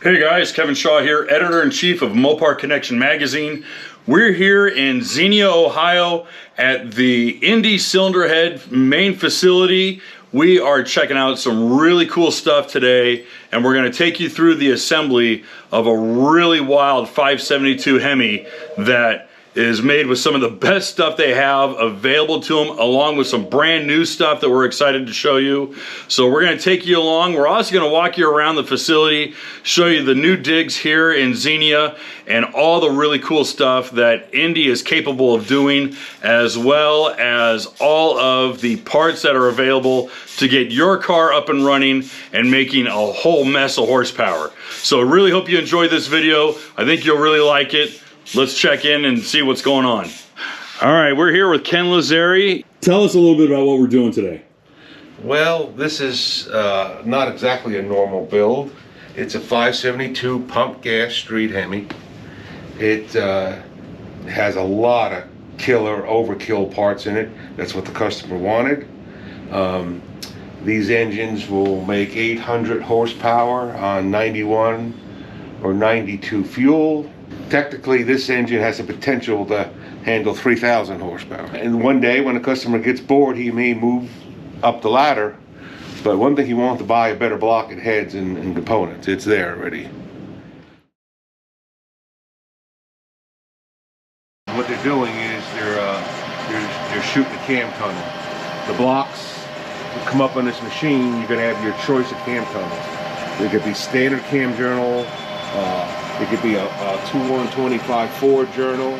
Hey guys, Kevin Shaw here, Editor-in-Chief of Mopar Connection Magazine. We're here in Xenia, Ohio at the Indy Cylinder Head main facility. We are checking out some really cool stuff today, and we're going to take you through the assembly of a really wild 572 HEMI that is made with some of the best stuff they have available to them, along with some brand new stuff that we're excited to show you. So we're going to take you along. We're also going to walk you around the facility, show you the new digs here in Xenia, and all the really cool stuff that Indy is capable of doing, as well as all of the parts that are available to get your car up and running and making a whole mess of horsepower. So I really hope you enjoyed this video. I think you'll really like it. Let's check in and see what's going on. All right, we're here with Ken Lazerri. Tell us a little bit about what we're doing today. Well, this is not exactly a normal build. It's a 572 pump gas street HEMI. It has a lot of killer overkill parts in it. That's what the customer wanted. These engines will make 800 horsepower on 91 or 92 fuel. Technically, this engine has the potential to handle 3,000 horsepower. And one day, when a customer gets bored, he may move up the ladder. But one thing he wants to buy a better block of heads and components. It's there already. What they're doing is they're shooting a cam tunnel. The blocks will come up on this machine. You're going to have your choice of cam tunnels. There could be standard cam journal. It could be a 2-1-25 Ford journal.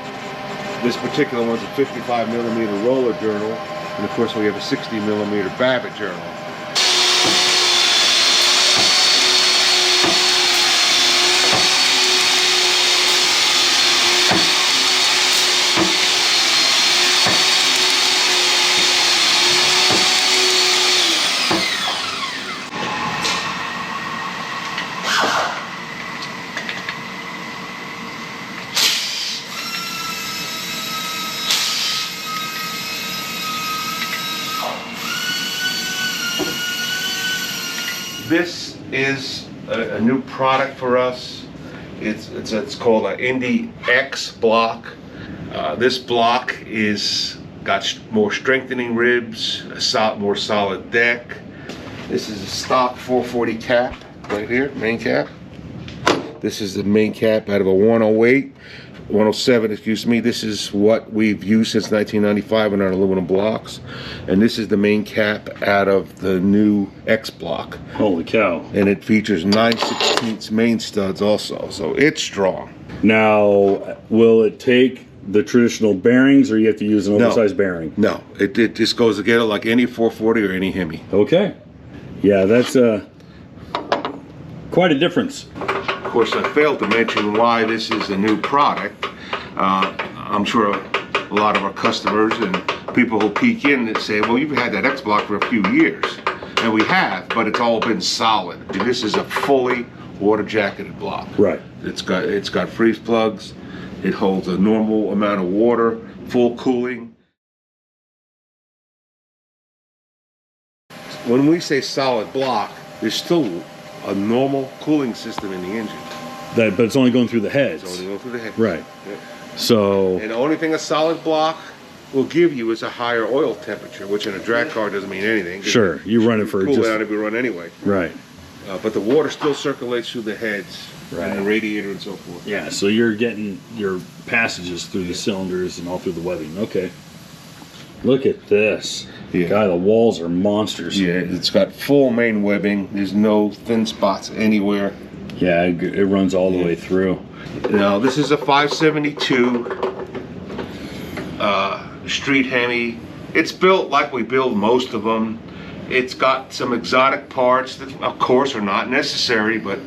This particular one's a 55 millimeter roller journal. And of course we have a 60 millimeter Babbitt journal. This is a new product for us. It's called an Indy X block. This block is got more strengthening ribs, a more solid deck. This is a stock 440 cap right here, main cap. This is the main cap out of a 107, excuse me. This is what we've used since 1995 in our aluminum blocks. And this is the main cap out of the new X block. Holy cow. And it features 9/16 main studs also, so it's strong. Now, will it take the traditional bearings, or you have to use an oversized bearing? No, it just goes together like any 440 or any HEMI. Okay. Yeah, that's quite a difference. Of course, I failed to mention why this is a new product. I'm sure a lot of our customers and people who peek in and say, well, you've had that X block for a few years. And we have, but it's all been solid. This is a fully water jacketed block. Right. It's got freeze plugs. It holds a normal amount of water, full cooling. When we say solid block, there's still a normal cooling system in the engine. But it's only going through the heads. It's only going through the heads. Right. Yeah. So. And the only thing a solid block will give you is a higher oil temperature, which in a drag car doesn't mean anything. Sure, you run it for cool just. down if you run anyway. Right. But the water still circulates through the heads and the radiator and so forth. Yeah, so you're getting your passages through the cylinders and all through the webbing. Okay. Look at this. Yeah. God, the walls are monsters. Yeah, it's got full main webbing. There's no thin spots anywhere. Yeah, it runs all the way through. Now, this is a 572 street HEMI. It's built like we build most of them. It's got some exotic parts that, of course, are not necessary, but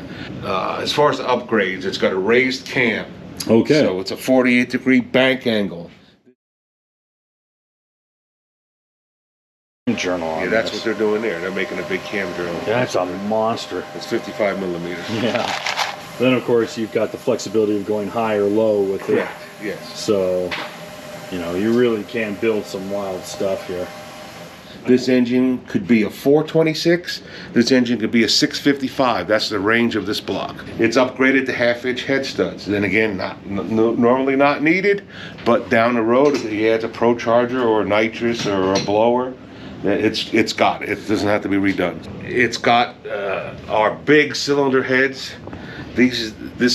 as far as the upgrades, it's got a raised cam. Okay. So it's a 48-degree bank angle. Journal on Yeah, that's this. what they're doing there. They're making a big cam journal. Yeah, that's a monster. It's 55 millimeters. Yeah. Then, of course, you've got the flexibility of going high or low with it. Correct. Yes. So, you know, you really can build some wild stuff here. This engine could be a 426. This engine could be a 655. That's the range of this block. It's upgraded to half-inch head studs. Then again, normally not needed, but down the road, if he adds a Pro Charger or a nitrous or a blower, it's got it. It doesn't have to be redone. It's got our big cylinder heads. This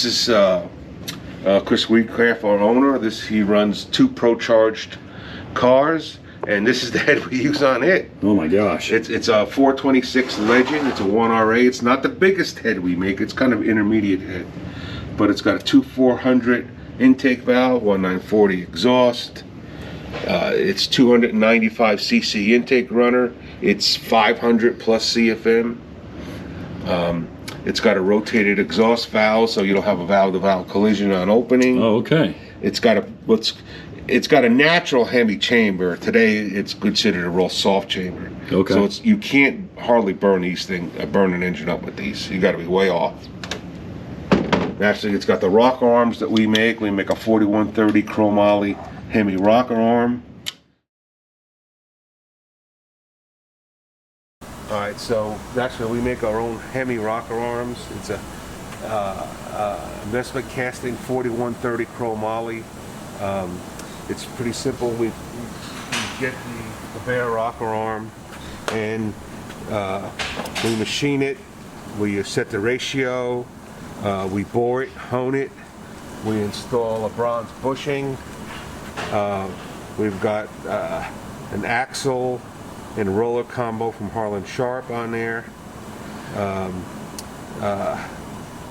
is Chris Weedcraft, our owner. He runs 2 Pro Charged cars, and this is the head we use on it. Oh my gosh. It's a 426 Legend. It's a 1RA. It's not the biggest head we make. It's kind of intermediate head, but it's got a 2400 intake valve, 1940 exhaust. It's 295 cc intake runner. It's 500 plus CFM. It's got a rotated exhaust valve, so you don't have a valve-to-valve collision on opening. Oh, okay. It's got a natural HEMI chamber. Today, it's considered a real soft chamber. Okay. So you can't hardly burn an engine up with these. You got to be way off. Actually, it's got the rocker arms that we make. We make a 4130 chromoly HEMI rocker arm. All right, so actually we make our own HEMI rocker arms. It's a investment casting 4130 chromoly. It's pretty simple. We get the bare rocker arm, and we machine it. We set the ratio. We bore it, hone it. We install a bronze bushing. We've got an axle and roller combo from Harlan Sharp on there.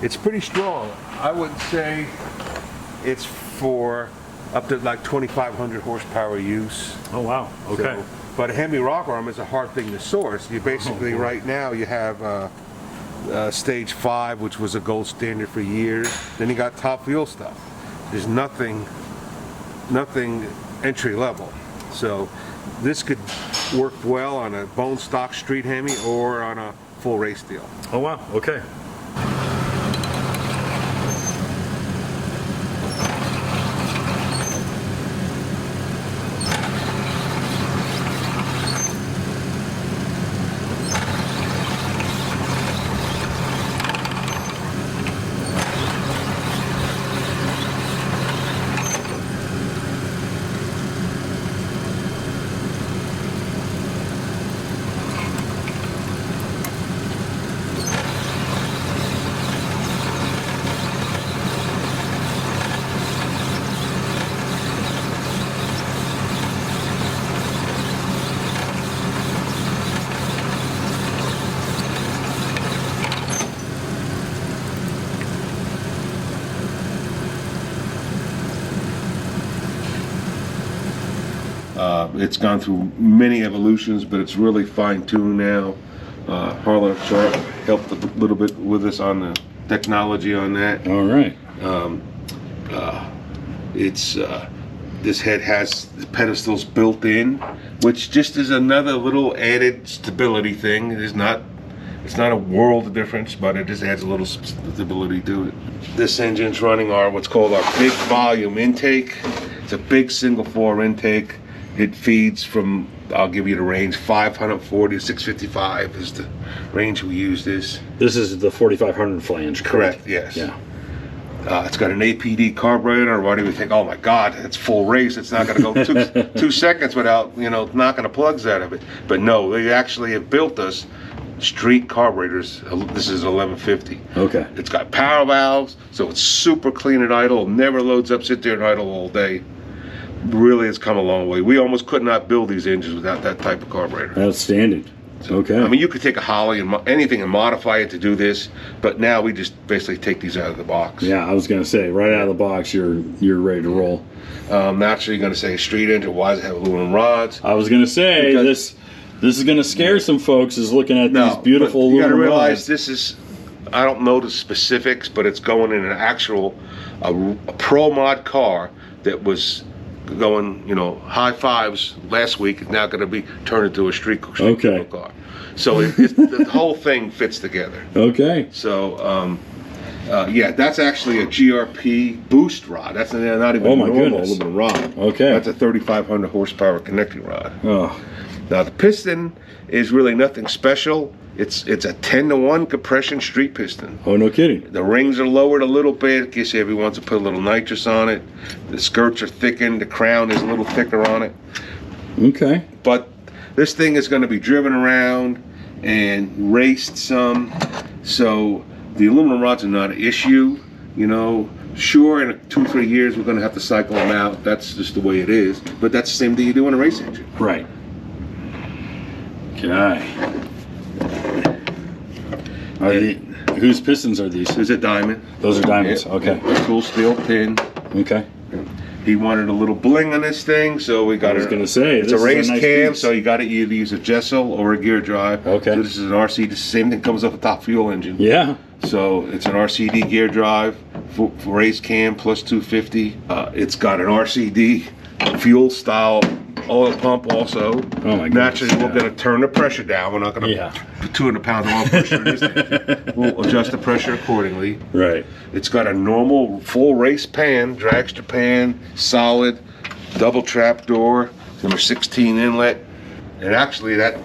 It's pretty strong. I would say it's for up to like 2,500 horsepower use. Oh wow. Okay. So, but a HEMI rocker arm is a hard thing to source. You basically right now you have stage 5, which was a gold standard for years. Then you got top fuel stuff. There's nothing entry level. So this could work well on a bone stock street HEMI or on a full race deal. Oh wow. Okay. It's gone through many evolutions, but it's really fine-tuned now. Harlan Sharp helped a little bit with us on the technology on that. All right. This head has the pedestals built in, which just is another little added stability thing. It's not a world of difference, but it just adds a little stability to it. This engine's running what's called our big volume intake. It's a big single 4 intake. It feeds from, I'll give you the range, 540 to 655 is the range we use this. This is the 4500 flange, correct? Yes. Yeah. It's got an APD carburetor. Why do we think, oh my God, it's full race. It's not going to go 2 seconds without, knocking the plugs out of it. But no, they actually have built us street carburetors. This is 1150. Okay. It's got power valves, so it's super clean at idle. Never loads up, sit there and idle all day. Really has come a long way. We almost could not build these engines without that type of carburetor. Outstanding. Okay. I mean, you could take a Holly and anything and modify it to do this, but now we just basically take these out of the box. Yeah, I was going to say, right out of the box, you're ready to roll. Naturally, you're going to say street engine. Why does it have aluminum rods? I was going to say this is going to scare some folks is looking at these beautiful aluminum rods. You got to realize this is, I don't know the specifics, but it's going in an actual a pro mod car that was going, high fives last week. It's now going to be turned into a street car. So the whole thing fits together. Okay. So Yeah, that's actually a GRP boost rod. That's not even Oh my normal goodness. aluminum rod. Okay. That's a 3,500 horsepower connecting rod. Oh. Now the piston is really nothing special. It's a 10-to-1 compression street piston. Oh, no kidding. The rings are lowered a little bit in case everyone wants to put a little nitrous on it. The skirts are thickened. The crown is a little thicker on it. Okay. But this thing is going to be driven around and raced some. So the aluminum rods are not an issue. You know, sure, in 2-3 years we're going to have to cycle them out. That's just the way it is. But that's the same thing you do in a race engine. Right. Okay. Whose pistons are these? There's a diamond. Those are diamonds. Yeah. Okay. A tool steel pin. Okay. He wanted a little bling on this thing, so we got. I was going to say it's a this is race nice cam, piece. so you got to either use a Jessel or a gear drive. Okay. So this is an RC. The same thing comes off a top fuel engine. Yeah. So it's an RCD gear drive for race cam plus 250. It's got an RCD fuel style oil pump also. Oh my goodness. Naturally, we're going to turn the pressure down. We're not going to put 200 pounds of oil pressure in this thing. We'll adjust the pressure accordingly. Right. It's got a normal full race pan, dragster pan, solid, double trap door, number 16 inlet, and actually that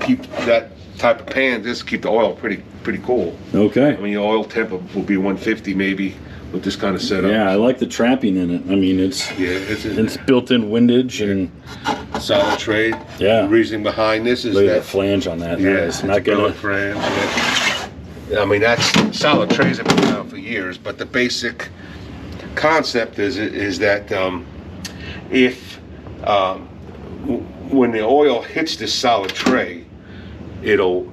type of pan just keep the oil pretty cool. Okay. I mean, the oil temp will be 150 maybe with this kind of setup. Yeah, I like the trapping in it. I mean, it's built-in windage and solid trade. Yeah. The reasoning behind this is look at that the flange on that. yeah, That it's is not gonna. flange. Yeah. I mean, that's solid trays have been around for years, but the basic concept is that if when the oil hits this solid tray, it'll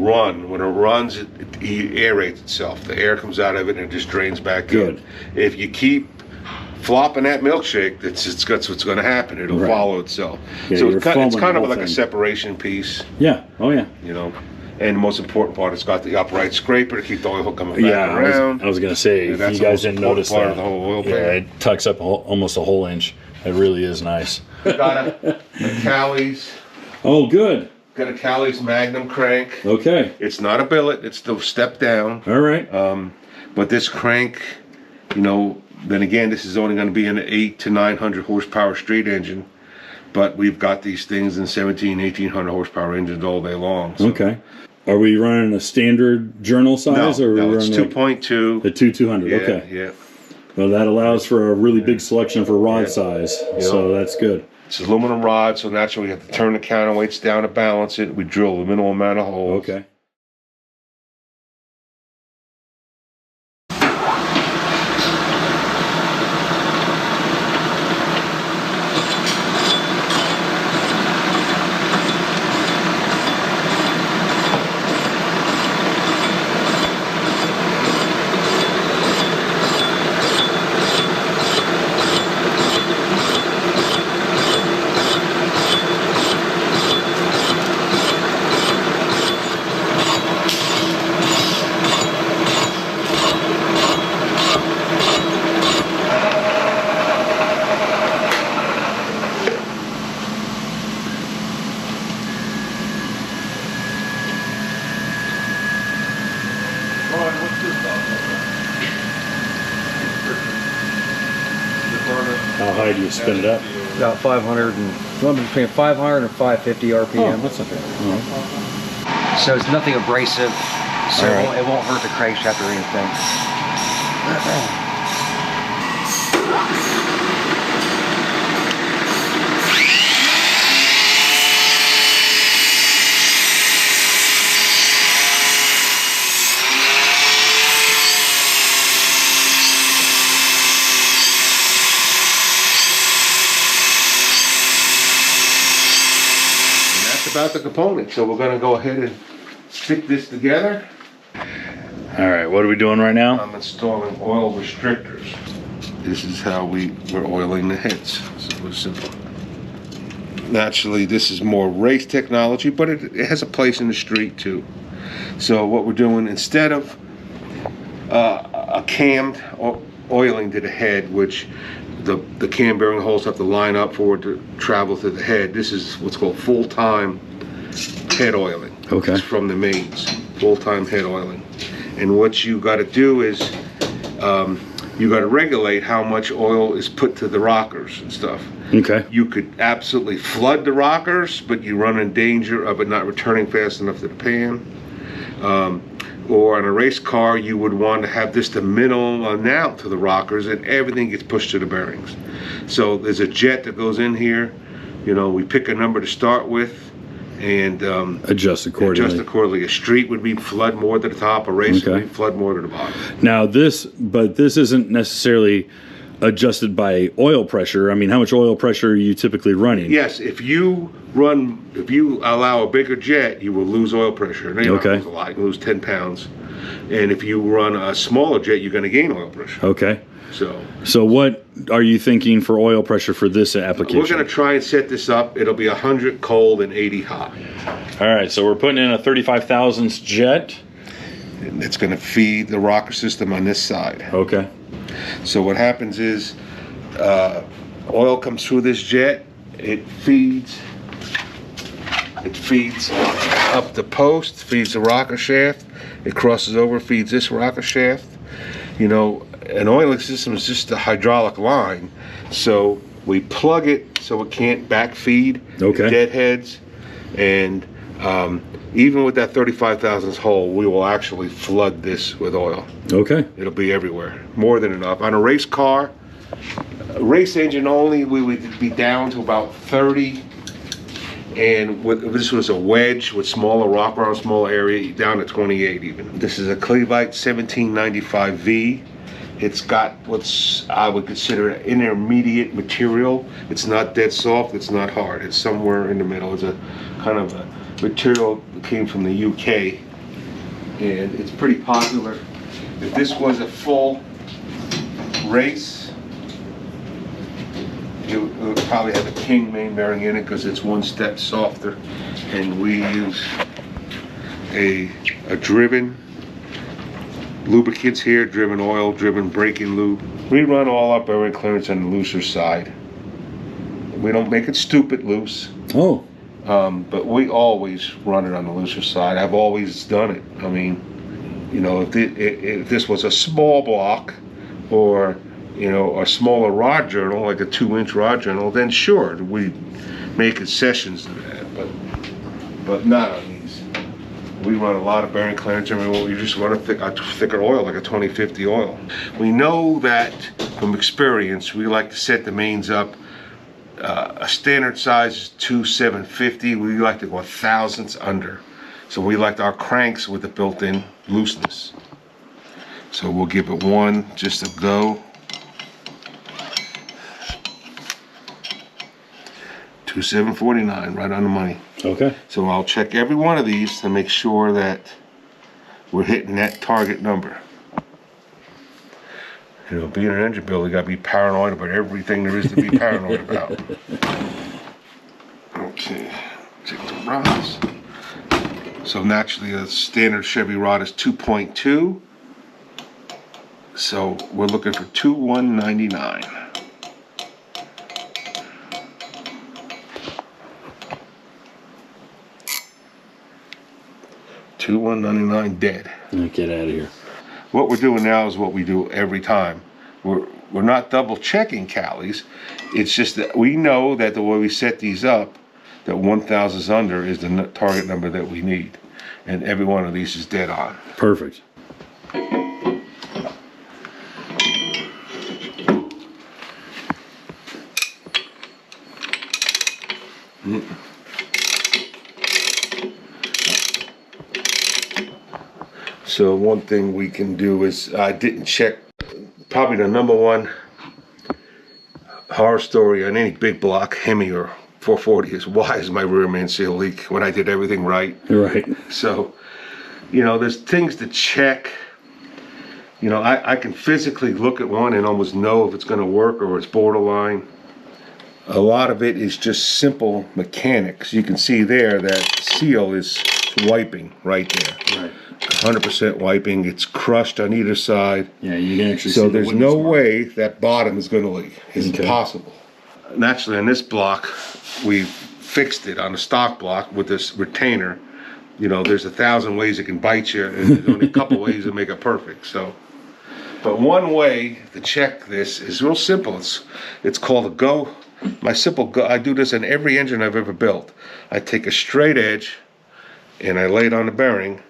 run. When it runs, it aerates itself. The air comes out of it and it just drains back Good. in. If you keep flopping that milkshake, that's what's going to happen. It'll Right. follow itself. Yeah, So you're it's kind foaming of the like whole a thing. separation piece, Yeah. Oh yeah. you know. And the most important part, it's got the upright scraper to keep the oil coming back Yeah. around. I was gonna say, Yeah, if that's you the guys most didn't important notice part that, of the whole oil yeah, pan. it tucks up almost a whole inch. It really is nice. Got a Callies. Oh, good. Got a Callies Magnum crank. Okay. It's not a billet. It's the step down. All right. But this crank, you know, then again, this is only going to be an 800 to 900 horsepower street engine. But we've got these things in 1800 horsepower engines all day long. So. Okay. Are we running a standard journal size, or are we no, it's running 2.2. the 200? Yeah, Okay. yeah. Well, that allows for a really big selection for rod size, so that's good. It's aluminum rod, so naturally we have to turn the counterweights down to balance it. We drill the minimal amount of holes. Okay. How high do you spin it up? About 500 and run between 500 and 550 RPM. Oh, that's okay. All right. So it's nothing abrasive, so All right. it won't hurt the crankshaft or anything. About the components, so we're going to go ahead and stick this together. All right. What are we doing right now? I'm installing oil restrictors. This is how we're oiling the heads. So it's simple. Naturally, this is more race technology, but it has a place in the street too. So what we're doing, instead of a cammed oiling to the head, which the cam bearing holes have to line up for it to travel to the head, this is what's called full-time head oiling. Okay. It's from the mains, full-time head oiling. And what you got to do is you got to regulate how much oil is put to the rockers and stuff. Okay. You could absolutely flood the rockers, but you run in danger of it not returning fast enough to the pan. Or on a race car, you would want to have just a minimum amount to the rockers, and everything gets pushed to the bearings. So there's a jet that goes in here. You know, we pick a number to start with, and adjust accordingly. A street would be flood more to the top, a race Okay. would be flood more to the bottom. Now this isn't necessarily adjusted by oil pressure. I mean, how much oil pressure are you typically running? Yes, if you allow a bigger jet, you will lose oil pressure. Now, you don't lose a lot, you lose 10 pounds. And if you run a smaller jet, you're going to gain oil pressure. Okay. So what are you thinking for oil pressure for this application? we're going to try and set this up. It'll be 100 cold and 80 hot. All right, so we're putting in a 35 thousandths jet. And it's going to feed the rocker system on this side. Okay. So what happens is oil comes through this jet. It feeds up the post, feeds the rocker shaft. It crosses over, feeds this rocker shaft. You know, an oiling system is just a hydraulic line, so we plug it so it can't backfeed deadheads, and even with that 35 thousandths hole, we will actually flood this with oil. Okay. It'll be everywhere, more than enough. On a race car, a race engine only, we would be down to about 30, and if this was a wedge with smaller rock around smaller area, down to 28 even. This is a Clevite 1795V. It's got what's I would consider an intermediate material. It's not dead soft, it's not hard. It's somewhere in the middle. It's a kind of a material that came from the UK, and it's pretty popular. If this was a full race, it would probably have a King main bearing in it because it's one step softer, and we use a driven lubricants here, driven oil, driven braking lube. We run all our bearing clearance on the looser side. We don't make it stupid loose. Oh. But we always run it on the looser side. I've always done it. I mean, you know, if this was a small block or, you know, a smaller rod journal, like a 2-inch rod journal, then sure, we make concessions to that, but not on these. We run a lot of bearing clearance, and we just run a thicker oil, like a 2050 oil. We know that from experience, we like to set the mains up. A standard size is 2,750. We like to go a thousandths under. So we like our cranks with the built-in looseness. So we'll give it one just a go. 2,749, right on the money. Okay. So I'll check every one of these to make sure that we're hitting that target number. You know, being an engine builder, you gotta be paranoid about everything there is to be paranoid about. Okay, check the rods. So naturally, a standard Chevy rod is 2.2. So we're looking for 2,199. $2,199 dead. Get out of here. What we're doing now is what we do every time. We're not double checking Callies. It's just that we know that the way we set these up, that 1,000 under is the target number that we need. And every one of these is dead on. Perfect. So one thing we can do is, I didn't check, probably the number one horror story on any big block, HEMI or 440, is why is my rear main seal leak when I did everything right? Right. So, you know, there's things to check. You know, I can physically look at one and almost know if it's going to work or it's borderline. A lot of it is just simple mechanics. You can see there that the seal is wiping right there. Right. 100% wiping. It's crushed on either side. Yeah, you can actually So see there's no way that bottom is going to leak. It's impossible. Naturally, on this block, we fixed it on the stock block with this retainer. You know, there's 1,000 ways it can bite you, and there's only a couple ways to make it perfect. So But one way to check this is real simple. It's called a go. My simple go. I do this in every engine I've ever built. I take a straight edge and I lay it on the bearing,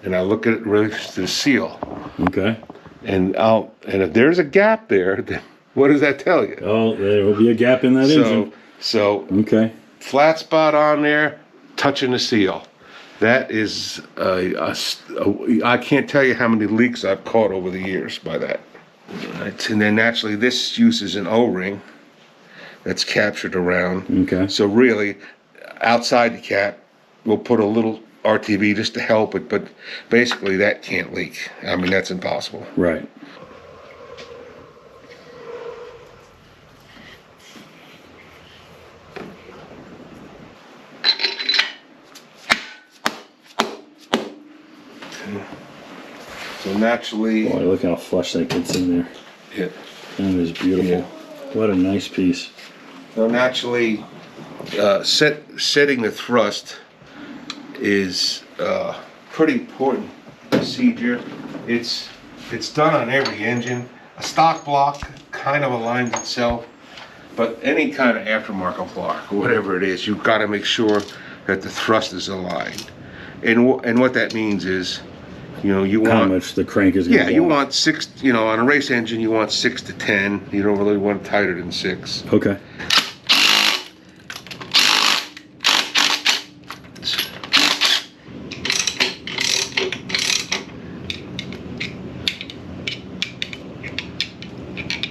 and I look at it really to the seal. Okay. And if there's a gap there, then what does that tell you? Oh, there will be a gap in that engine. So Okay. flat spot on there, touching the seal. That is, I can't tell you how many leaks I've caught over the years by that. Right. And then naturally this uses an O-ring that's captured around. Okay. So really, outside the cap, we'll put a little RTV just to help it, but basically that can't leak. I mean, that's impossible. Right. So naturally, Boy, look how flush that gets in there. yeah. That is beautiful. Yeah. What a nice piece. So naturally, setting the thrust is pretty important procedure. It's done on every engine. A stock block kind of aligns itself, but any kind of aftermarket block, or whatever it is, you've got to make sure that the thrust is aligned. And what that means is, you want How much the crank is going to you want 6. On a race engine, you want 6 to 10. You don't really want tighter than 6. Okay.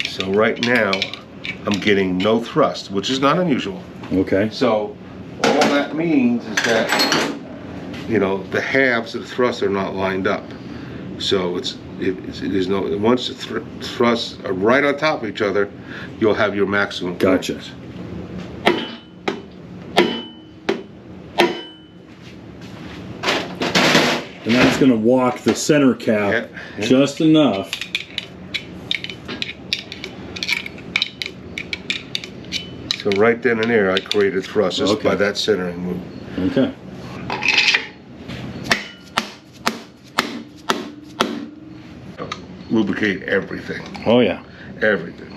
So right now, I'm getting no thrust, which is not unusual. Okay. So all that means is that, the halves of the thrust are not lined up. So there's no, once the thrusts are right on top of each other, you'll have your maximum. Gotcha. And that's going to walk the center cap Yeah. just enough. So right then and there, I created thrust just Okay. by that centering move. Okay. Lubricate everything. Oh yeah. Everything.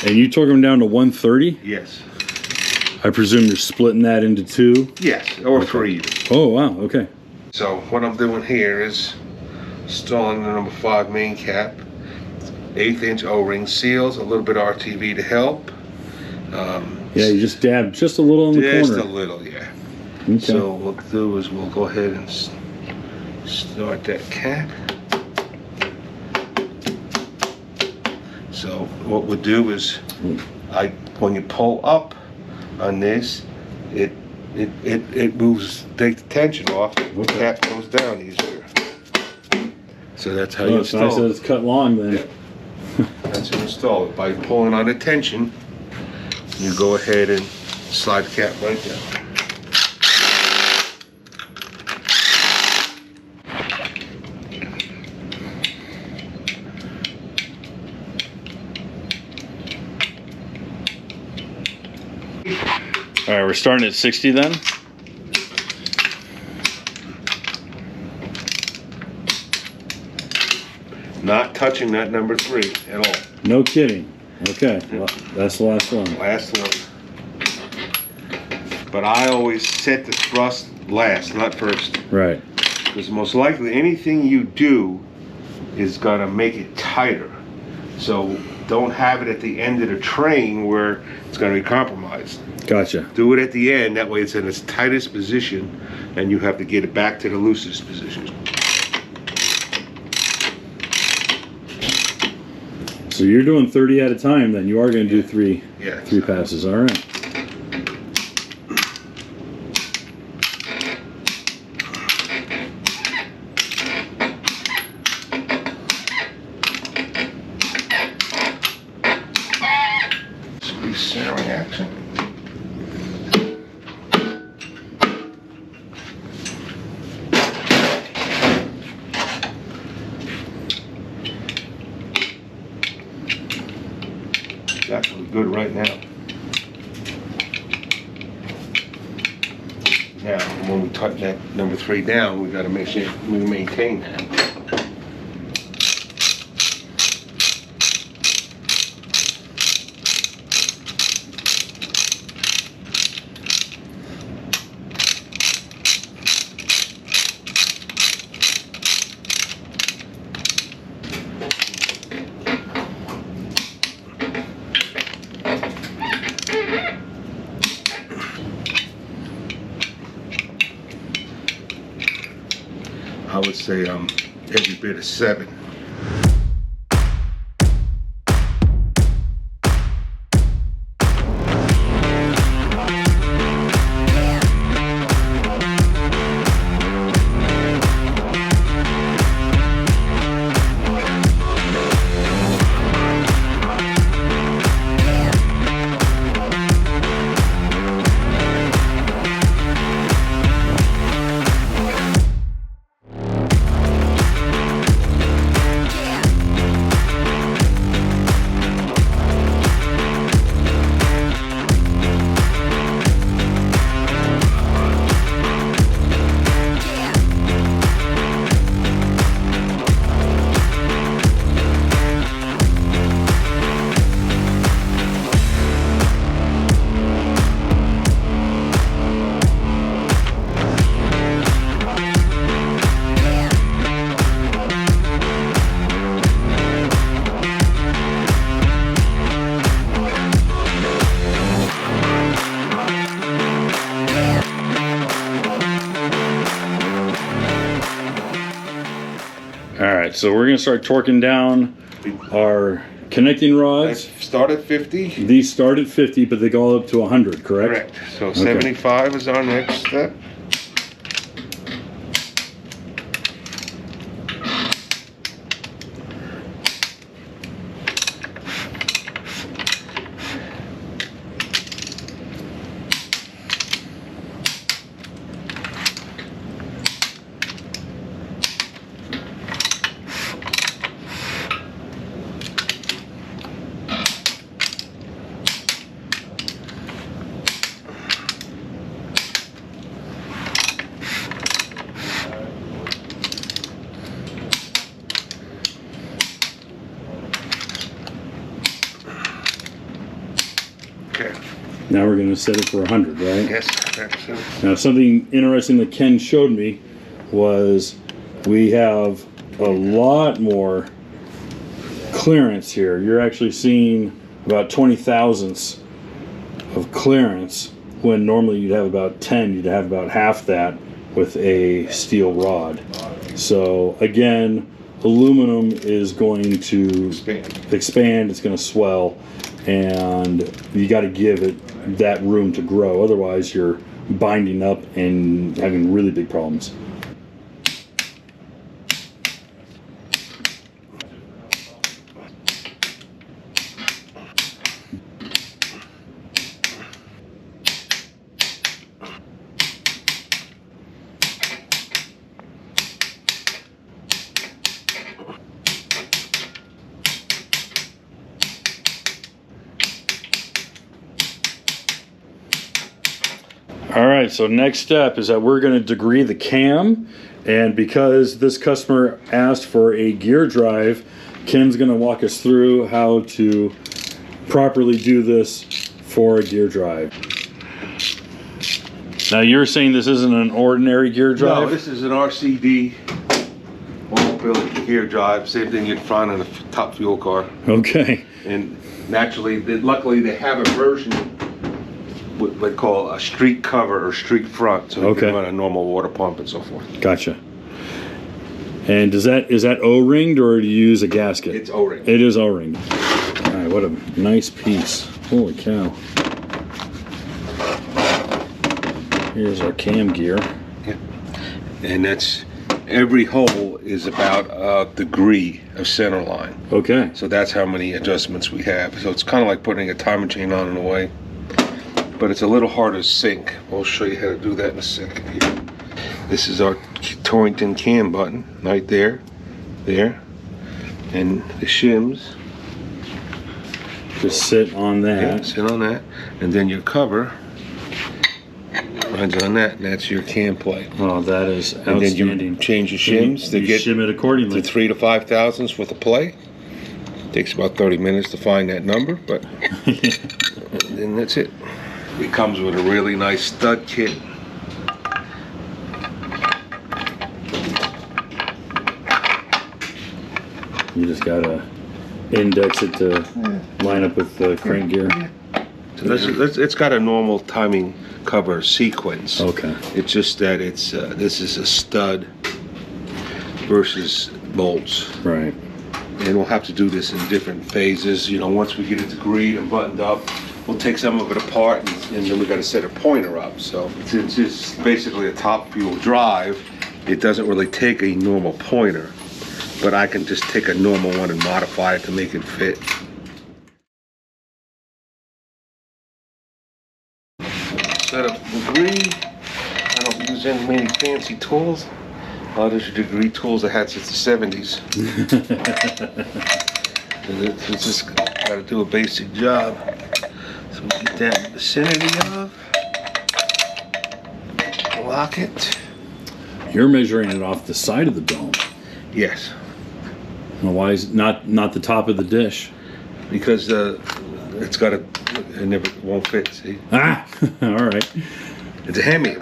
And you took them down to 130? Yes. I presume you're splitting that into 2? Yes, or 3 even. Oh wow, okay. So what I'm doing here is installing the number 5 main cap, 1/8 inch O-ring seals, a little bit of RTV to help. Yeah, you just dab just a little in the Just corner. a little, yeah. Okay. So what we'll do is we'll go ahead and start that cap. So what we'll do is, when you pull up on this, it moves, take the tension off, the cap goes down easier. So that's how you Oh, it's nice install that it. it's cut long then. Yeah. That's how you install it. By pulling on the tension, you go ahead and slide the cap right down. All right, we're starting at 60 then? Not touching that number 3 at all. No kidding. Okay, well, that's the last one. Last one. But I always set the thrust last, not first. Right. Because most likely anything you do is gonna make it tighter. So don't have it at the end of the train where it's gonna be compromised. Gotcha. Do it at the end, that way it's in its tightest position and you have to get it back to the loosest position. So you're doing 30 at a time then. You are going to do three passes. All right. Centering action. good right now. Now, when we tighten that number 3 down, we got to make sure we maintain that. I would say every bit of 7. Alright, so we're going to start torquing down our connecting rods. Start at 50. These start at 50, but they go up to 100, correct? Correct. So 75 is our next step. Okay. Now we're going to set it for 100, right? Yes, that's it. Now something interesting that Ken showed me was we have a lot more clearance here. You're actually seeing about 20 thousandths of clearance when normally you'd have about 10. You'd have about half that with a steel rod. So again, aluminum is going to expand, it's going to swell, and you got to give it that room to grow. Otherwise you're binding up and having really big problems. All right, so next step is that we're going to degree the cam, and because this customer asked for a gear drive, Ken's going to walk us through how to properly do this for a gear drive. Now you're saying this isn't an ordinary gear drive? No, this is an RCD all-built gear drive. Same thing in front of the top fuel car. Okay. And naturally, luckily they have a version what they call a street cover or street front, so you can run a normal water pump and so forth. Gotcha. And is that O-ringed or do you use a gasket? It's O-ringed. It is O-ringed. All right, what a nice piece. Holy cow. Here's our cam gear. Yeah. And that's, every hole is about a degree of center line. Okay. So that's how many adjustments we have. So it's kind of like putting a time machine on in a way. But it's a little harder to sync. We'll show you how to do that in a second here. This is our Torrington cam button right there, and the shims. Just sit on Yeah, that. sit on that, and then your cover runs on that, and that's your cam plate. Oh, that is And then outstanding. you change your shims to You get shim it accordingly. to 3 to 5 thousandths with a play. Takes about 30 minutes to find that number, but then that's it. It comes with a really nice stud kit. You just gotta index it to line up with the crank gear. So it's got a normal timing cover sequence. Okay. It's just that it's this is a stud versus bolts. Right. And we'll have to do this in different phases. You know, once we get it agreed and buttoned up, we'll take some of it apart, and then we got to set a pointer up. So since it's basically a top fuel drive, it doesn't really take a normal pointer, but I can just take a normal one and modify it to make it fit. Set up degree. I don't use any many fancy tools. A lot of the degree tools I had since the 70s. It's just got to do a basic job. So we get that in the vicinity of. Lock it. You're measuring it off the side of the dome. Yes. Well, why is not the top of the dish? Because it's got a, it never won't fit, see? Ah, all right. It's a HEMI.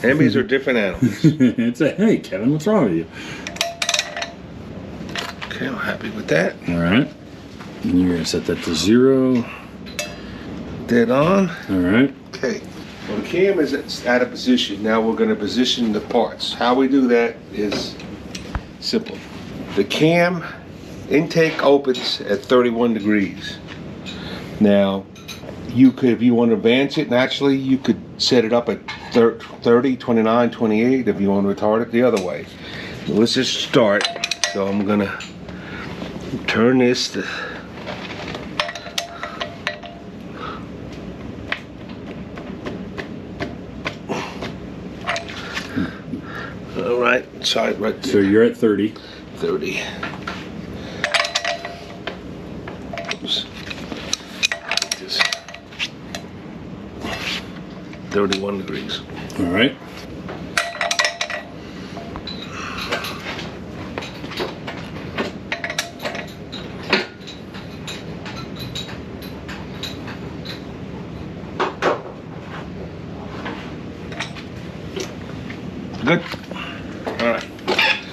HEMIs are different animals. It's a hey, Kevin, what's wrong with you? Okay, I'm happy with that. All right. And you're gonna set that to 0. Dead on. All right. Okay. Well, the cam is at a position. Now we're going to position the parts. How we do that is simple. The cam intake opens at 31 degrees. Now, you could, if you want to advance it naturally, you could set it up at 30, 29, 28 if you want to retard it the other way. Let's just start. So I'm going to turn this to all right, side right there. So you're at 30. 30. Oops. Just 31 degrees. All right. Good.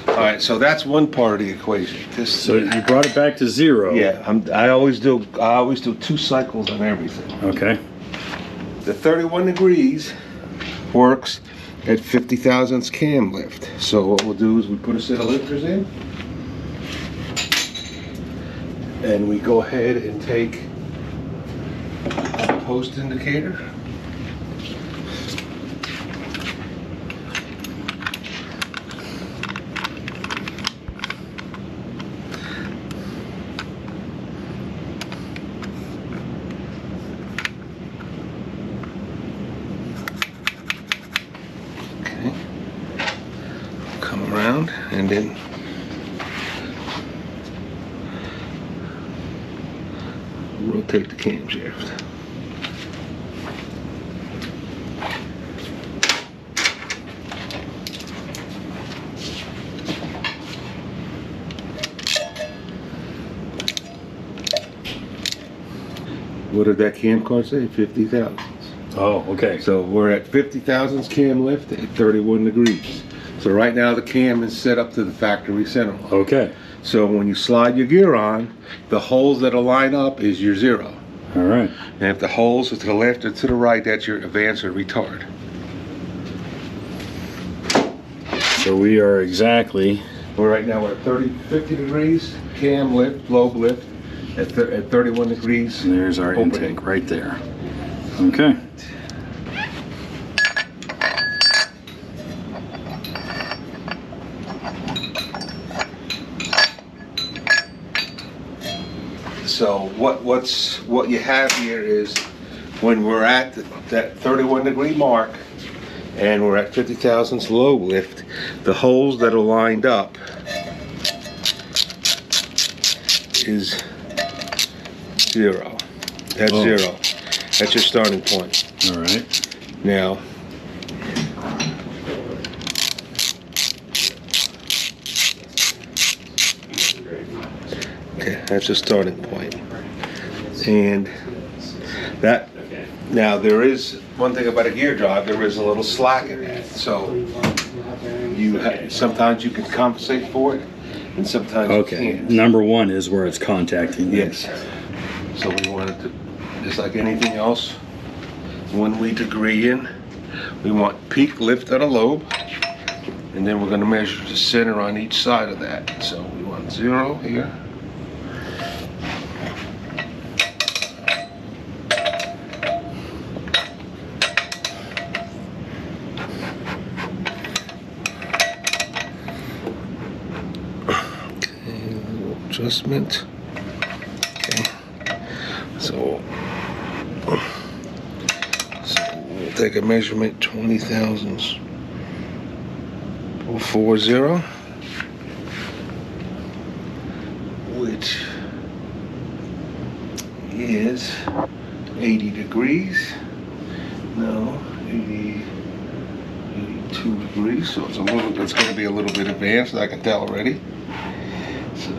All right. So that's one part of the equation. So you brought it back to 0. Yeah, I always do 2 cycles on everything. Okay. The 31 degrees works at 50 thousandths cam lift. So what we'll do is we put a set of lifters in, and we go ahead and take a post indicator. Around and then rotate the camshaft. What did that cam card say? 50 thousandths. Oh, okay. So we're at 50 thousandths cam lift at 31 degrees. So right now the cam is set up to the factory center. Okay. So when you slide your gear on, the holes that'll line up is your 0. All right. And if the holes are to the left or to the right, that's your advance or retard. So we are exactly. Well, right now we're at 50 degrees, cam lift, lobe lift, at 31 degrees. And there's our opening. intake right there. Okay. So what you have here is when we're at that 31 degree mark and we're at 50 thousandths low lift, the holes that are lined up is 0. That's 0. That's your starting point. All right. Now, okay, that's your starting point. And that, now there is one thing about a gear drive, there is a little slack in that. So sometimes you can compensate for it, and sometimes you can't. Number 1 is where it's contacting. Yes. So we wanted to, just like anything else, when we degree in, we want peak lift of the lobe, and then we're going to measure the center on each side of that. So we want 0 here. Adjustment. Okay. So we'll take a measurement 20 thousandths. 40, which is 80 degrees. No, 82 degrees. So it's going to be a little bit advanced. I can tell already. So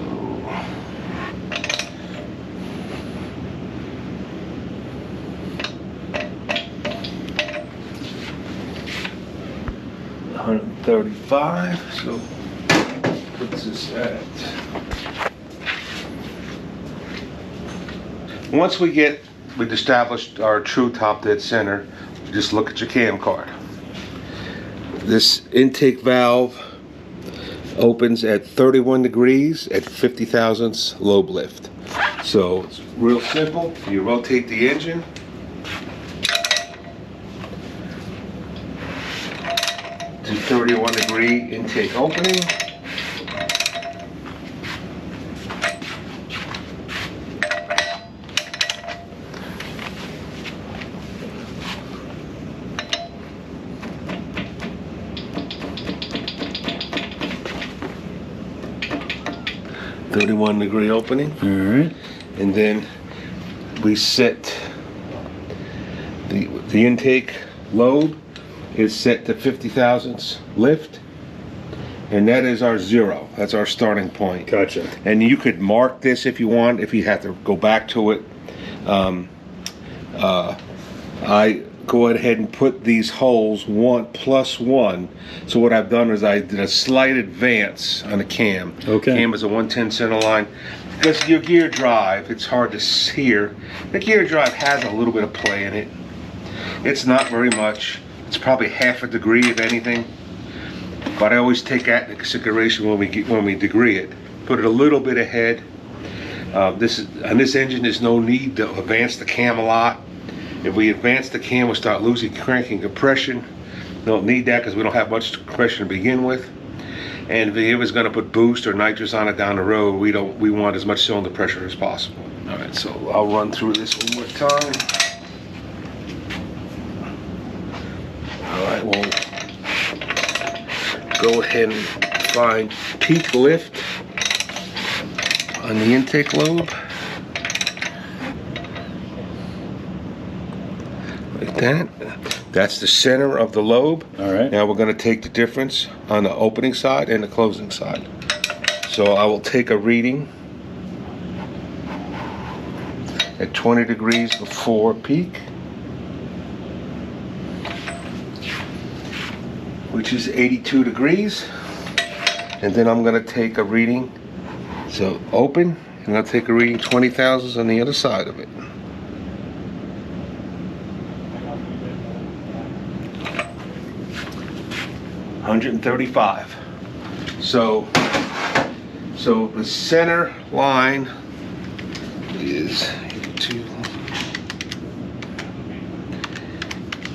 135, so puts this at. Once we've established our true top dead center, just look at your cam card. This intake valve opens at 31 degrees at 50 thousandths lobe lift. So it's real simple. You rotate the engine. To 31 degree intake opening. .31-degree opening. All right. And then we set the intake lobe is set to 50 thousandths lift, and that is our 0. That's our starting point. Gotcha. And you could mark this if you want, if you have to go back to it. I go ahead and put these holes 1 plus 1. So what I've done is I did a slight advance on the cam. Okay. Cam is a 110 center line. Because your gear drive, it's hard to hear. The gear drive has a little bit of play in it. It's not very much. It's probably half a degree, if anything. But I always take that into consideration when we degree it. Put it a little bit ahead. On this engine, there's no need to advance the cam a lot. If we advance the cam, we'll start losing cranking compression. Don't need that because we don't have much compression to begin with. And if it was going to put boost or nitrous on it down the road, we want as much cylinder pressure as possible. All right, so I'll run through this one more time. All right, we'll go ahead and find peak lift on the intake lobe. Like that. That's the center of the lobe. All right. Now we're going to take the difference on the opening side and the closing side. So I will take a reading at 20 degrees before peak, which is 82 degrees. And then I'm going to take a reading, so open, and I'll take a reading 20 thousandths on the other side of it. $135. So the center line is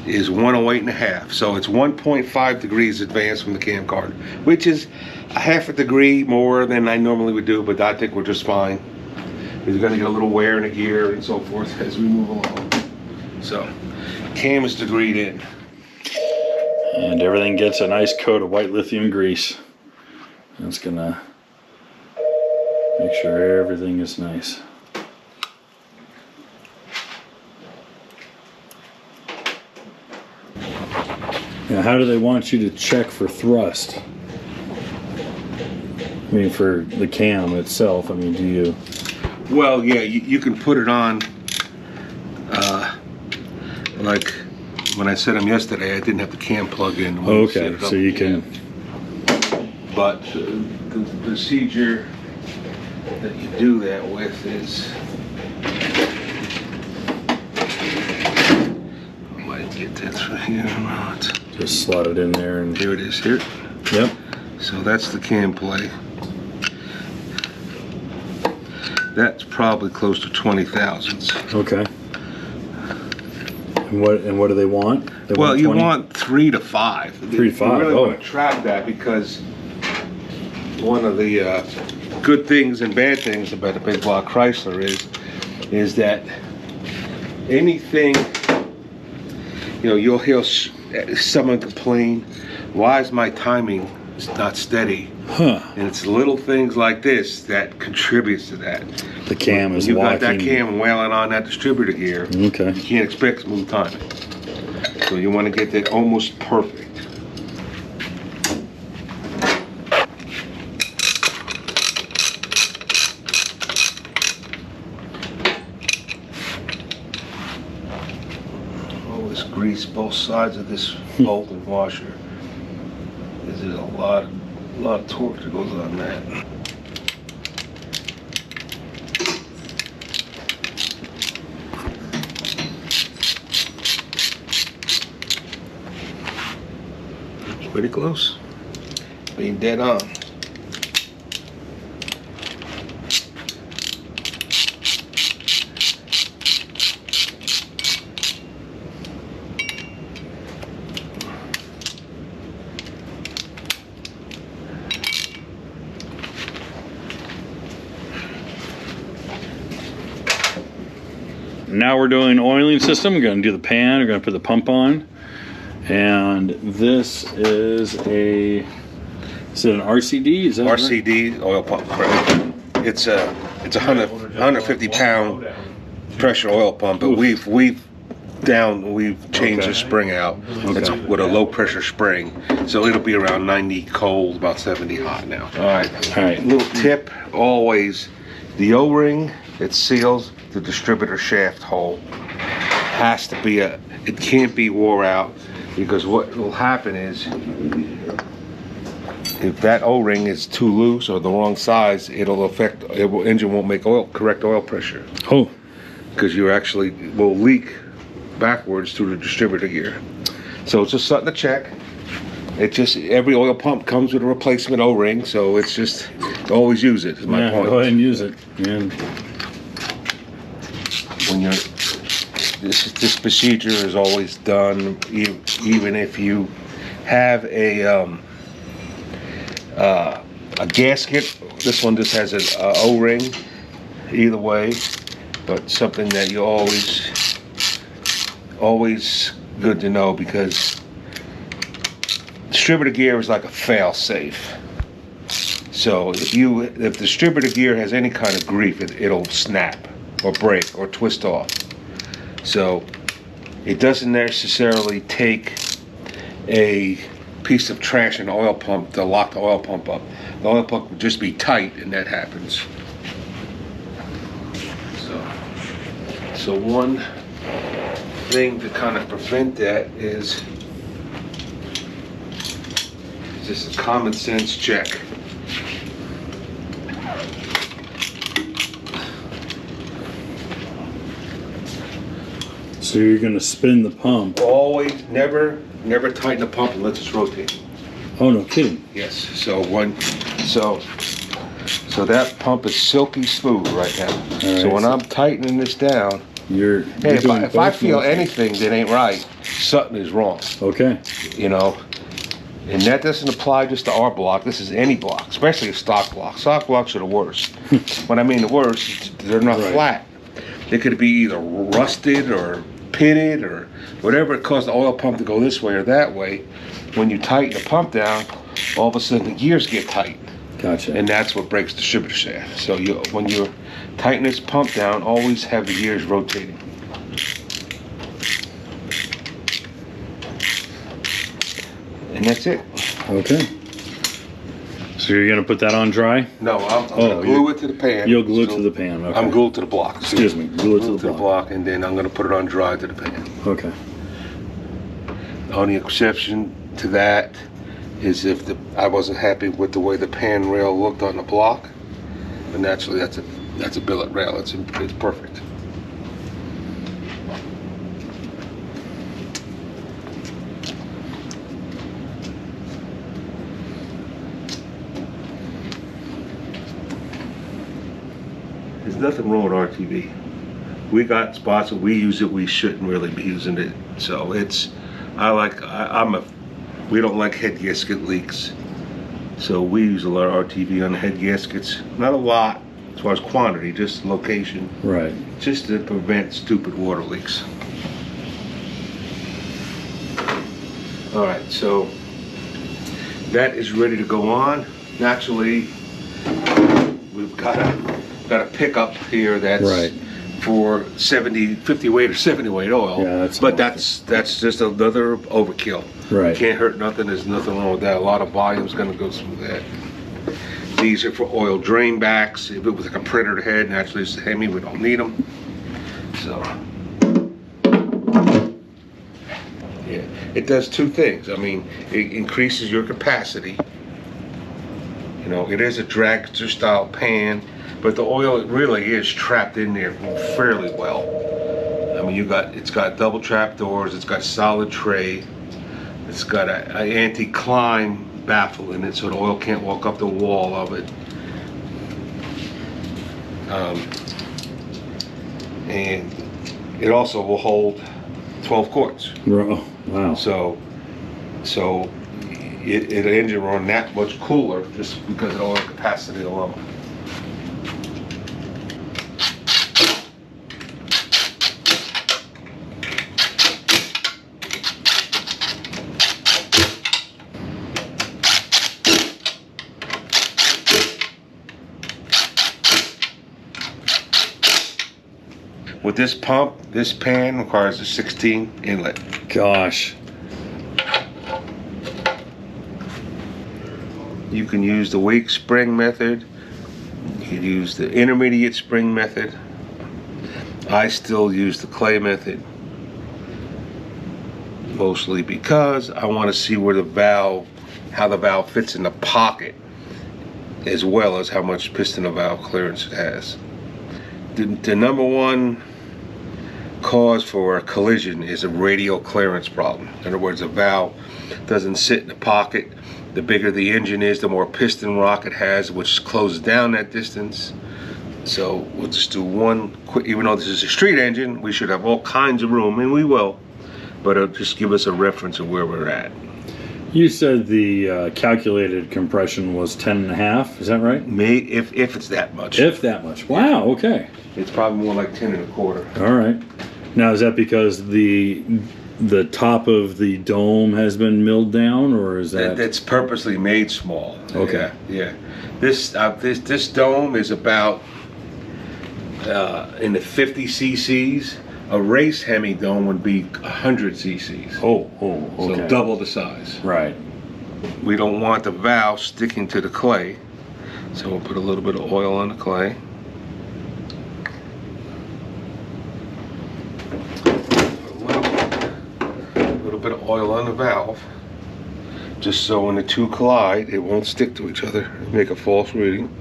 108.5. So it's 1.5 degrees advanced from the cam card, which is a half a degree more than I normally would do, but I think we're just fine. We're going to get a little wear in the gear and so forth as we move along. So cam is degreed in. And everything gets a nice coat of white lithium grease. That's gonna make sure everything is nice. Now, how do they want you to check for thrust? I mean, for the cam itself, I mean, do you... Well, yeah, you can put it on, like when I set them yesterday, I didn't have the cam plug in. Okay, so you can... But the procedure that you do that with is... I might get this right here or not. Just slot it in there and... Here it is, here. Yep. So that's the cam play. That's probably close to 20 thousandths. Okay. And what do they want? They Well, want you 20? want 3 to 5. 3 to 5. You really oh. want to track that, because one of the good things and bad things about the big block Chrysler is that anything, you know, you'll hear someone complain, why is my timing not steady? Huh. And it's little things like this that contributes to that. The cam is You locking. got that cam wailing on that distributor gear. Okay. You can't expect smooth timing. So you want to get that almost perfect. Always grease both sides of this bolt and washer. There's a lot of torque that goes on that. Pretty close. Being dead on. Now we're doing oiling system. We're going to do the pan. We're going to put the pump on. And this is an RCD? Is that RCD oil pump, correct? It's a 150 pound pressure oil pump, but we've changed the spring out. It's with a low pressure spring, so it'll be around 90 cold, about 70 hot now. All right. Little tip: always the O-ring that seals the distributor shaft hole has to be it can't be wore out. Because what will happen is, if that O-ring is too loose or the wrong size, engine won't make correct oil pressure. Oh. Because you actually will leak backwards through the distributor gear. So it's just something to check. Every oil pump comes with a replacement O-ring, so it's just always use it. Is my point. Go ahead and use it. And when you're this procedure is always done, even if you have a gasket. This one just has an O-ring. Either way, but something that you always good to know, because distributor gear is like a fail-safe. So if distributor gear has any kind of grief, it'll snap or break or twist off. So it doesn't necessarily take a piece of trash in the oil pump to lock the oil pump up. The oil pump would just be tight, and that happens. So one thing to kind of prevent that is just a common sense check. so you're going to spin the pump. Always, never tighten the pump unless it's rotating. Oh, no kidding. Yes. So that pump is silky smooth right now. Right, so when I'm tightening this down, if I feel anything that ain't right, something is wrong. Okay. You know, and that doesn't apply just to our block. This is any block, especially a stock block. Stock blocks are the worst. When I mean the worst, they're not flat. They could be either rusted or pitted or whatever it caused the oil pump to go this way or that way. When you tighten the pump down, all of a sudden the gears get tight. Gotcha. And that's what breaks the distributor shaft. So when you tighten this pump down, always have the gears rotating. And that's it. Okay. So you're gonna put that on dry? No, I'm gonna glue it to the pan. You'll glue it to the pan, okay. I'm glued to the block. Excuse me, glue it to the block. And then I'm gonna put it on dry to the pan. Okay. The only exception to that is if I wasn't happy with the way the pan rail looked on the block. But naturally, that's a billet rail. It's perfect. There's nothing wrong with RTV. We got spots where we use it, we shouldn't really be using it. So we don't like head gasket leaks. So we use a lot of RTV on the head gaskets. Not a lot as far as quantity, just location. Right. Just to prevent stupid water leaks. All right, so that is ready to go on. Naturally, we've got a pickup here that's right. for 50 weight or 70 weight oil. Yeah, that's just another overkill. Right. Can't hurt nothing. There's nothing wrong with that. A lot of volume's going to go through that. These are for oil drain backs. If it was like a printer head, naturally it's a HEMI, we don't need them. So, yeah, it does two things. I mean, it increases your capacity. You know, it is a dragster style pan, but the oil really is trapped in there fairly well. I mean, it's got double trap doors, it's got solid tray, it's got an anti-climb baffle in it, so the oil can't walk up the wall of it. And it also will hold 12 quarts. Oh, wow. So it engine run that much cooler just because of the oil capacity alone. With this pump, this pan requires a 16 inlet. Gosh. You can use the weak spring method. You can use the intermediate spring method. I still use the clay method. Mostly because I want to see where how the valve fits in the pocket, as well as how much piston to valve clearance it has. The number one cause for a collision is a radial clearance problem. In other words, a valve doesn't sit in the pocket. The bigger the engine is, the more piston rock it has, which closes down that distance. So we'll just do one quick, even though this is a street engine, we should have all kinds of room, and we will, but it'll just give us a reference of where we're at. You said the calculated compression was 10.5, is that right? If it's that much. If that much. Wow, okay. It's probably more like 10.25. All right. Now, is that because the top of the dome has been milled down, or is that? That's purposely made small. Okay. Yeah. This dome is about in the 50 cc's. A race HEMI dome would be 100 cc's. Oh, okay. So double the size. Right. We don't want the valve sticking to the clay, so we'll put a little bit of oil on the clay. A little bit of oil on the valve, just so when the two collide, it won't stick to each other, make a false reading.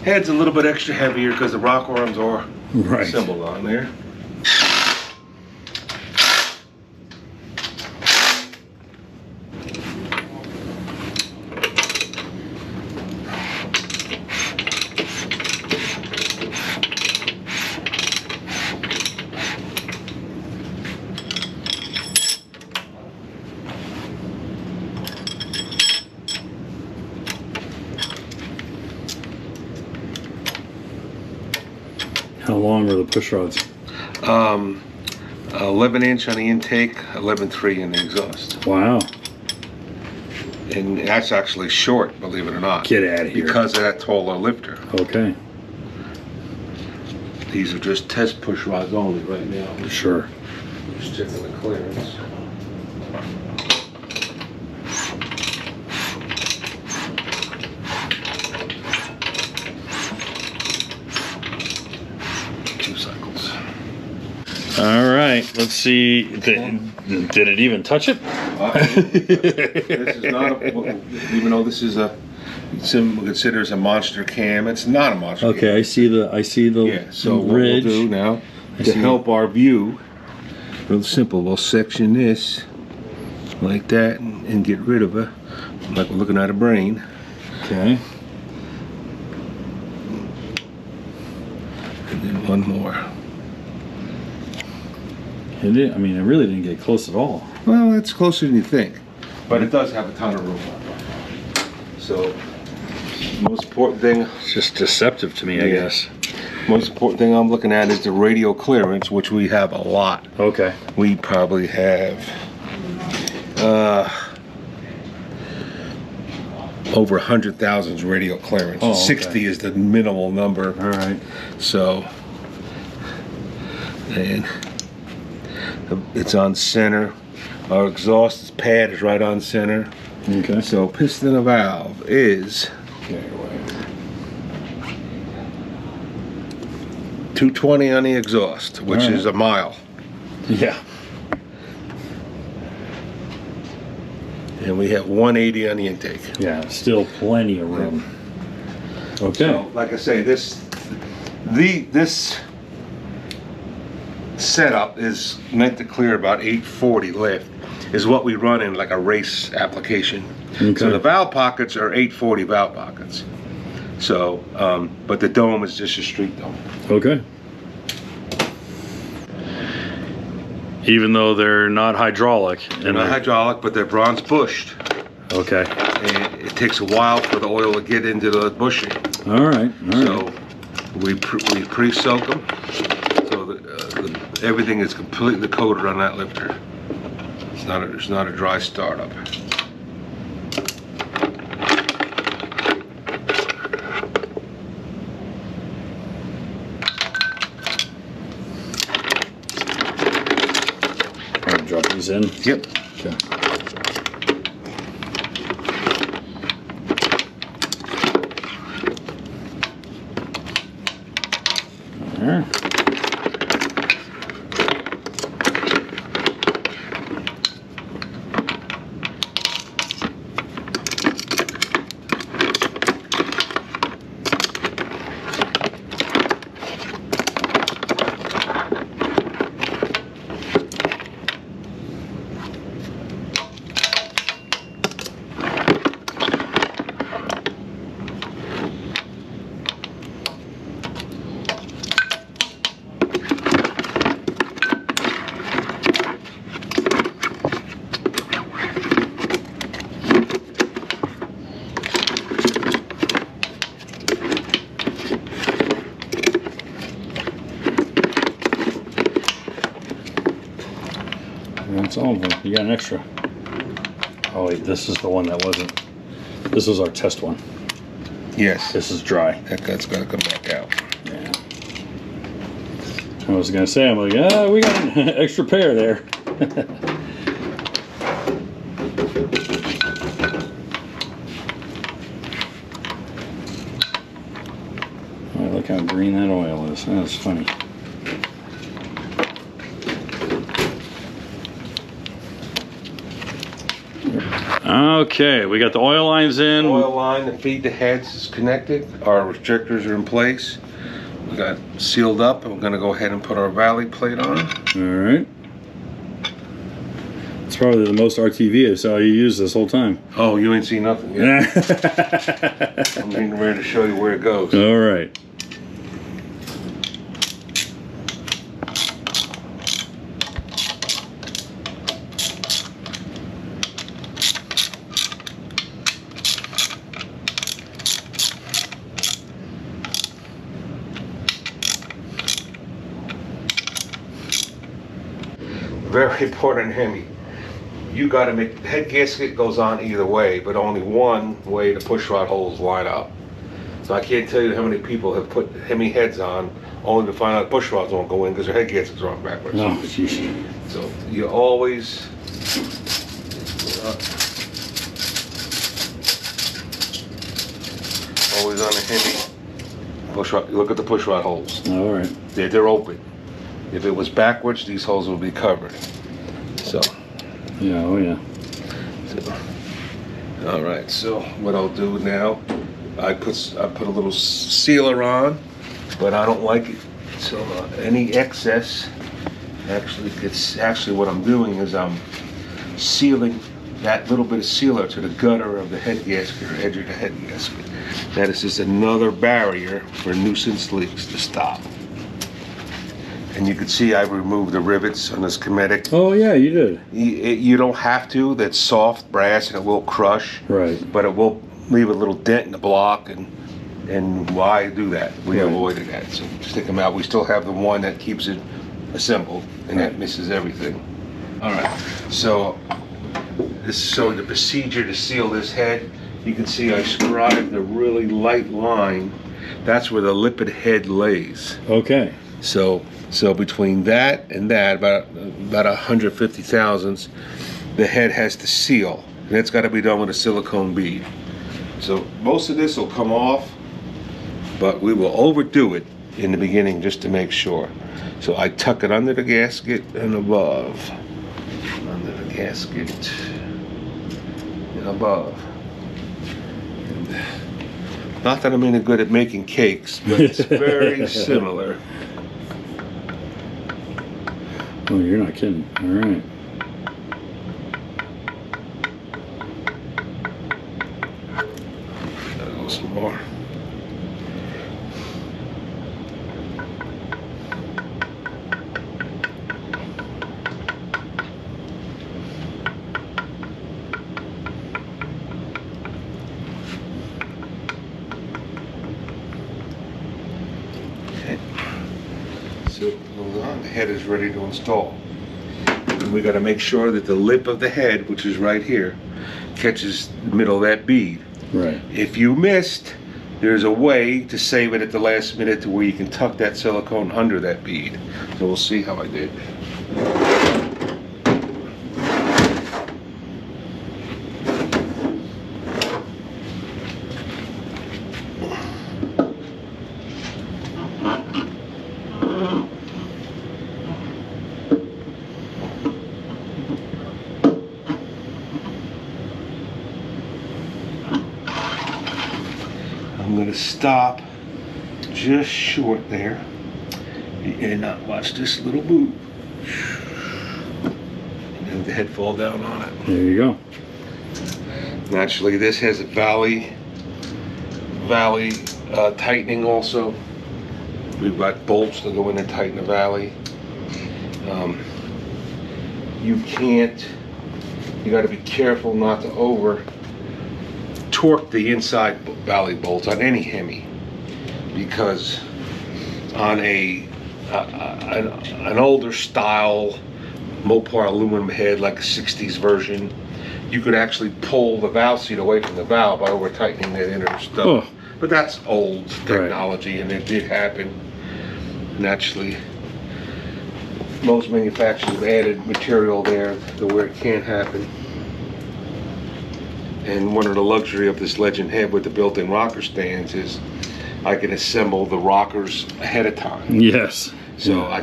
Head's a little bit extra heavier because the rock arms are assembled on there. long are the push rods? 11-inch on the intake, 11.3 in the exhaust. Wow. And that's actually short, believe it or not. Get out of here. Because of that taller lifter. Okay. These are just test push rods only right now. Sure. Just checking the clearance. All right, let's see. Did it even touch it? This is not, even though this is some considers a monster cam, it's not a monster cam. Okay, I see the Yeah, so what we'll ridge. do now, to help our view, real simple, we'll section this like that and get rid of it, like we're looking at a brain. Okay. And then one more. It did, I mean, it really didn't get close at all. Well, it's closer than you think, but it does have a ton of room. So, most important thing, It's just deceptive to me, I Yeah. guess. most important thing I'm looking at is the radial clearance, which we have a lot. Okay. We probably have over 100,000 radial clearance. Oh, okay. 60 is the minimal number. All right. So, and it's on center. Our exhaust pad is right on center. Okay. So piston to valve is 220 on the exhaust, which All right. is a mile. Yeah. And we have 180 on the intake. Yeah. Still plenty of room. Okay. So, like I say, this setup is meant to clear about 840 lift, is what we run in like a race application. Okay. So the valve pockets are 840 valve pockets. So, but the dome is just a street dome. Okay. Even though they're not hydraulic. They're not hydraulic, but they're bronze bushed. Okay. And it takes a while for the oil to get into the bushing. All right. All right. So we pre-soak them, so everything is completely coated on that lifter. It's not a dry startup. I'll drop these in. Yep. Okay. All right. That's all of them. You got an extra. Oh wait, this is the one that wasn't. This was our test one. Yes. This is dry. That's got to come back out. Yeah. I was gonna say, I'm like, we got an extra pair there. Oh, look how green that oil is. That's funny. Okay, we got the oil lines in. Oil line that feed the heads is connected. Our restrictors are in place. We got sealed up, and we're going to go ahead and put our valley plate on. All right. It's probably the most RTV I saw you use this whole time. Oh, you ain't seen nothing yet. I'm getting ready to show you where it goes. All right. very important Hemi. You got to make, the head gasket goes on either way, but only one way the push rod holes line up. So I can't tell you how many people have put Hemi heads on only to find out push rods won't go in because their head gaskets are on backwards. Oh, jeez. So you always always on a Hemi push rod. Look at the push rod holes. All right. They're open. If it was backwards, these holes would be covered. So. Yeah, oh yeah. So, all right, so what I'll do now, I put a little sealer on, but I don't like it. So any excess actually what I'm doing is I'm sealing that little bit of sealer to the gutter of the head gasket or edge of the head gasket. That is just another barrier for nuisance leaks to stop. And you can see I removed the rivets on this schematic. Oh yeah, you did. You don't have to. That's soft brass and it will crush. Right. But it will leave a little dent in the block, and why do that? We Right. avoided that. So stick them out. We still have the one that keeps it assembled, and that misses everything. All right. So this is showing the procedure to seal this head. You can see I scribed a really light line. That's where the lipid head lays. Okay. So between that and that, about 150 thousandths, the head has to seal, and it's got to be done with a silicone bead. So most of this will come off, but we will overdo it in the beginning just to make sure. So I tuck it under the gasket and above, under the gasket and above. Not that I'm any good at making cakes, but it's very similar. Oh, you're not kidding. All right. Gotta go some more. Okay. So the head is ready to install. And we got to make sure that the lip of the head, which is right here, catches the middle of that bead. Right. If you missed, there's a way to save it at the last minute to where you can tuck that silicone under that bead. So we'll see how I did. I'm going to stop just short there and not watch this little move. And then the head fall down on it. There you go. Naturally, this has a valley tightening also. We've got bolts that go in and tighten the valley. You got to be careful not to over torque the inside valley bolts on any Hemi, because on an older style Mopar aluminum head, like a 60s version, you could actually pull the valve seat away from the valve by over tightening that inner stuff. Oh. But that's old technology, and it did happen. Naturally, most manufacturers have added material there to where it can't happen. And one of the luxury of this Legend head with the built-in rocker stands is I can assemble the rockers ahead of time. Yes. So I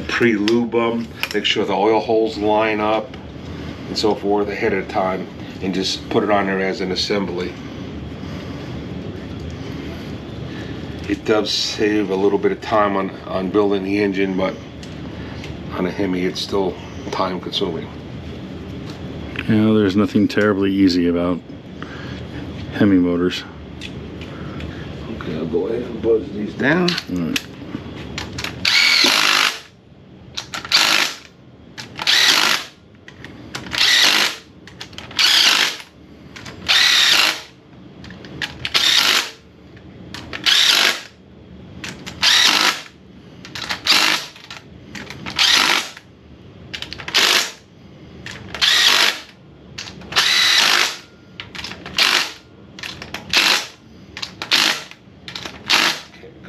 pre-lube them, make sure the oil holes line up and so forth ahead of time, and just put it on there as an assembly. It does save a little bit of time on building the engine, but on a Hemi it's still time consuming. You know, there's nothing terribly easy about Hemi motors. Okay, I'll go ahead and buzz these down. All right.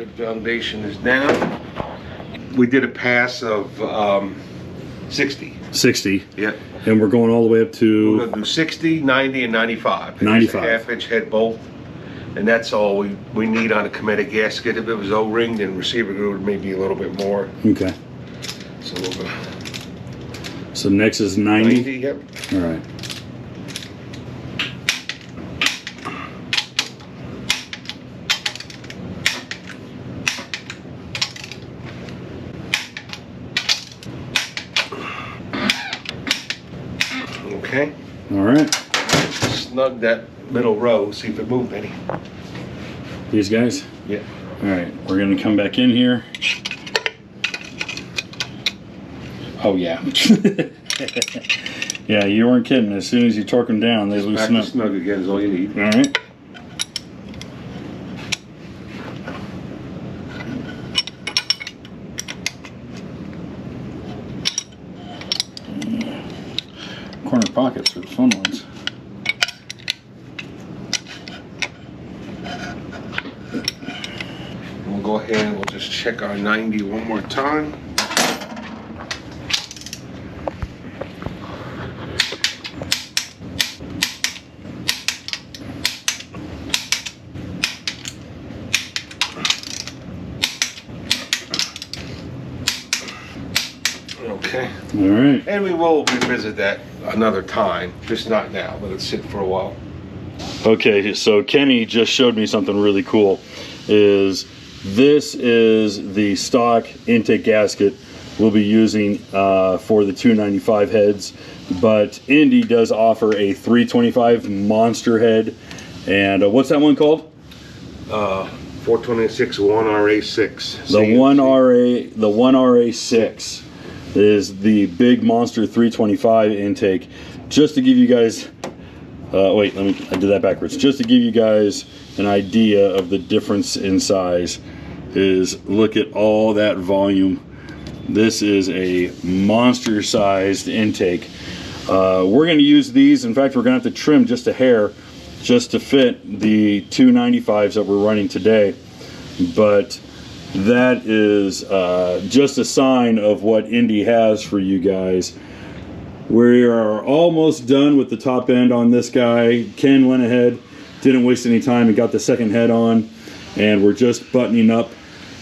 The foundation is down. We did a pass of 60. 60. Yeah. And we're going all the way up We're to gonna do 60, 90, and 95. 95. It's a half-inch head bolt, and that's all we need on a Cometa gasket. If it was O-ringed and receiver groove, maybe a little bit more. okay. So we'll go So next is 90. 90. Yep. All right. Okay. All right. Snug that middle row. See if it moved any. These guys. Yeah. All right. We're gonna come back in here. Oh yeah. Yeah, you weren't kidding. As soon as you torque them down, they Back loosen to up. snug again is all you need. All right. Corner pockets are the fun ones. We'll go ahead and we'll just check our 90 one more time. Okay. All right. And we will revisit that another time, just not now. Let it sit for a while. Okay, so Kenny just showed me something really cool. This is the stock intake gasket we'll be using for the 295 heads, but Indy does offer a 325 monster head. And what's that one called? 426 1RA6. The 1RA6 is the big monster 325 intake. Just to give you guys, I did that backwards. Just to give you guys an idea of the difference in size, is look at all that volume. This is a monster sized intake. We're going to use these. In fact, we're going to have to trim just a hair just to fit the 295s that we're running today. But that is just a sign of what Indy has for you guys. We are almost done with the top end on this guy. Ken went ahead, didn't waste any time, and got the second head on, and we're just buttoning up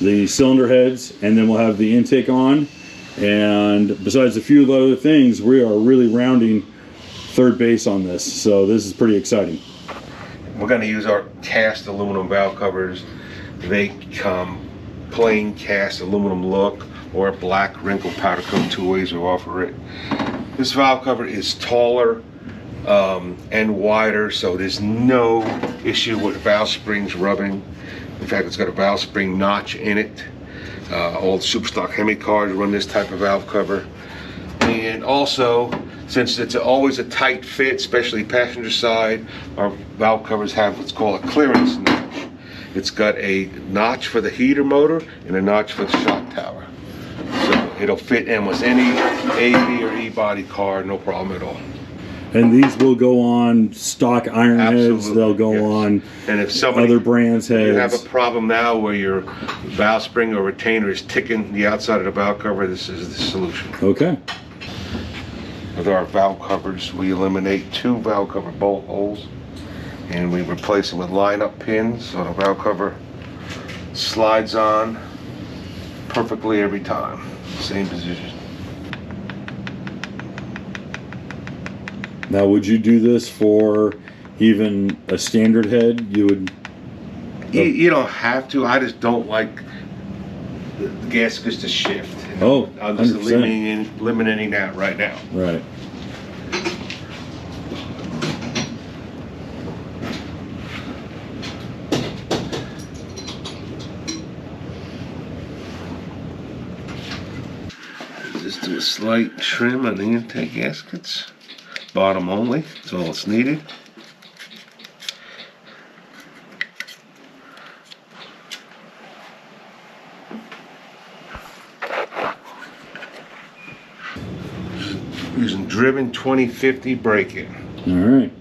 the cylinder heads, and then we'll have the intake on. And besides a few other things, we are really rounding third base on this, so this is pretty exciting. We're going to use our cast aluminum valve covers. They come plain cast aluminum look or a black wrinkle powder coat. Two ways we offer it. This valve cover is taller and wider, so there's no issue with valve springs rubbing. In fact, it's got a valve spring notch in it. All the super stock HEMI cars run this type of valve cover. And also, since it's always a tight fit, especially passenger side, our valve covers have what's called a clearance notch. It's got a notch for the heater motor and a notch for the shock tower. So it'll fit in with any A, B, or E body car, no problem at all. And these will go on stock iron heads. Absolutely, They'll go yes. on And if somebody, other brands' heads. you have a problem now where your valve spring or retainer is ticking the outside of the valve cover, this is the solution. Okay. With our valve covers, we eliminate 2 valve cover bolt holes and we replace them with line-up pins so the valve cover slides on perfectly every time. Same position. Now, would you do this for even a standard head? You would. You don't have to. I just don't like the gaskets to shift. Oh, I'm just 100%. eliminating that right now. Right. Just do a slight trim on the intake gaskets. Bottom only, that's all it's needed. Using driven 2050 braking. All right.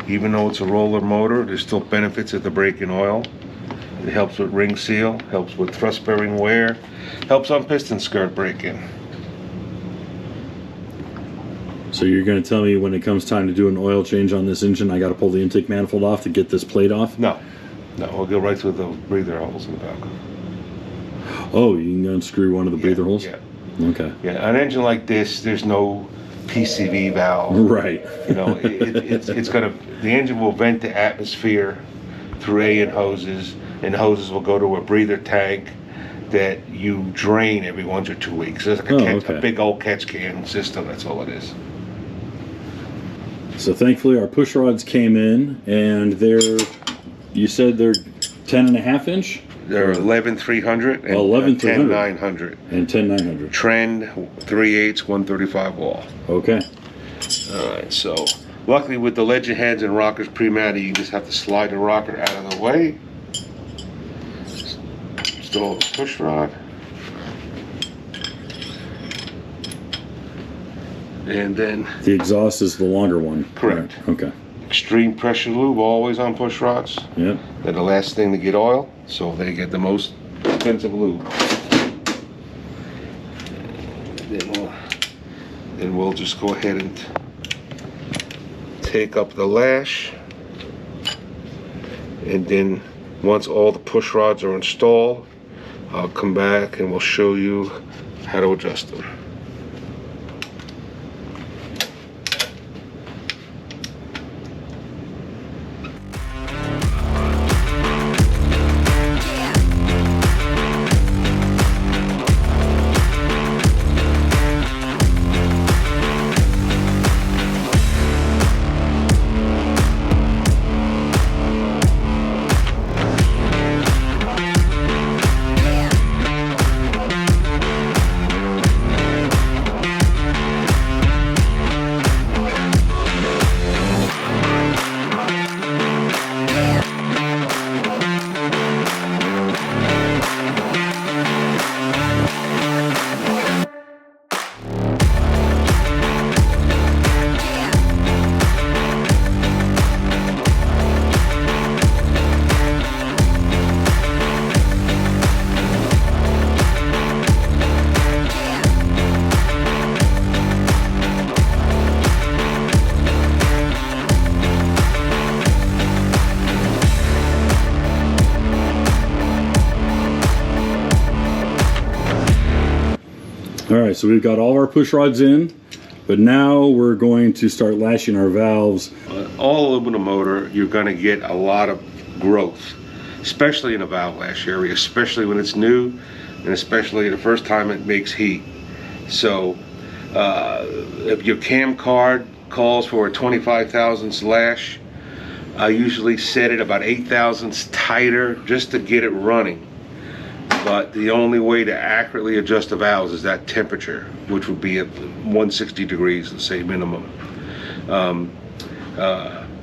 Even though it's a roller motor, there's still benefits of the braking oil. It helps with ring seal, helps with thrust bearing wear, helps on piston skirt break-in. So you're going to tell me when it comes time to do an oil change on this engine, I got to pull the intake manifold off to get this plate off? No, we'll go right through the breather holes in the back. Oh, you can unscrew one of the breather holes? Yeah. Okay. Yeah, an engine like this, there's no PCV valve. Right. You know, it's gonna, the engine will vent the atmosphere through AN hoses, and the hoses will go to a breather tank that you drain every 1 or 2 weeks. It's like a big old catch can system, that's all it is. So thankfully our push rods came in, and you said they're 10.5 inch? They're 11-300 and 10-900. And 10-900. Trend 3/8 135 wall. Okay. All right, so luckily with the legend heads and rockers pre-mounted, you just have to slide the rocker out of the way. Install the push rod. And then The exhaust is the longer one. Correct. Right. Okay. extreme pressure lube always on push rods. Yep. They're the last thing to get oil, so they get the most expensive lube. Then we'll just go ahead and take up the lash, and then once all the push rods are installed, I'll come back and we'll show you how to adjust them. Alright, so we've got all our push rods in, but now we're going to start lashing our valves. All aluminum motor, you're going to get a lot of growth, especially in the valve lash area, especially when it's new, and especially the first time it makes heat. So if your cam card calls for a 25 thousandths lash, I usually set it about 8 thousandths tighter just to get it running. But the only way to accurately adjust the valves is that temperature, which would be at 160 degrees, let's say minimum.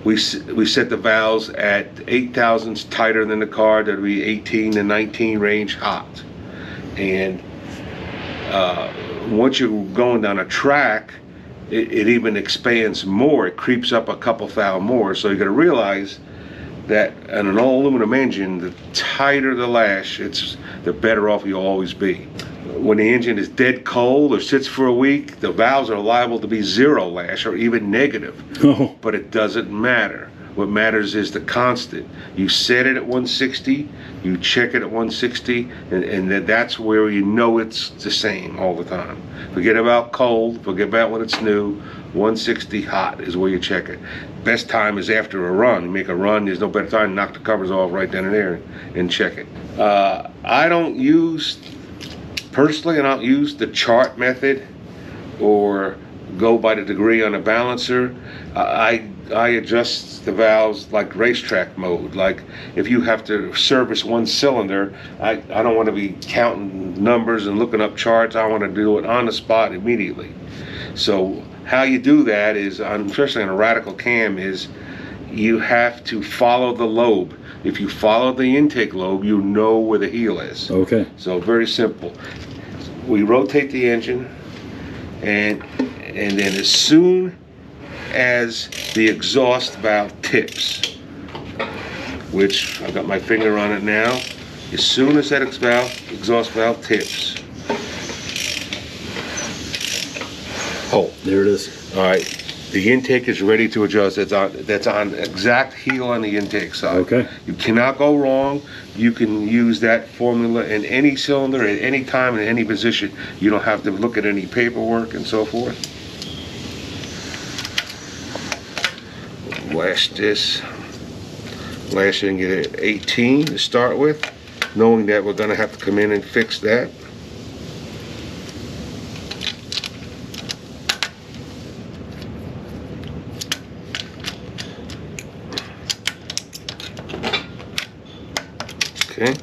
We set the valves at 8 thousandths tighter than the card. That'd be 18 to 19 range hot. And once you're going down a track, it even expands more. It creeps up a couple thou more. So you got to realize that in an all aluminum engine, the tighter the lash, the better off you'll always be. When the engine is dead cold or sits for a week, the valves are liable to be zero lash or even negative. Oh. But it doesn't matter. What matters is the constant. You set it at 160, you check it at 160, and that's where you know it's the same all the time. Forget about cold, forget about when it's new. 160 hot is where you check it. Best time is after a run. You make a run, there's no better time to knock the covers off right then and there and check it. I don't use the chart method or go by the degree on a balancer. I adjust the valves like racetrack mode. Like if you have to service one cylinder, I don't want to be counting numbers and looking up charts. I want to do it on the spot immediately. So how you do that is, especially on a radical cam, is you have to follow the lobe. If you follow the intake lobe, you know where the heel is. Okay. So very simple. We rotate the engine, and then as soon as the exhaust valve tips, which I've got my finger on it now. As soon as that exhaust valve tips, oh, There it is. all right. The intake is ready to adjust. That's on exact heel on the intake side. Okay. You cannot go wrong. You can use that formula in any cylinder at any time in any position. You don't have to look at any paperwork and so forth. Lashing it at 18 to start with, knowing that we're going to have to come in and fix that. Okay,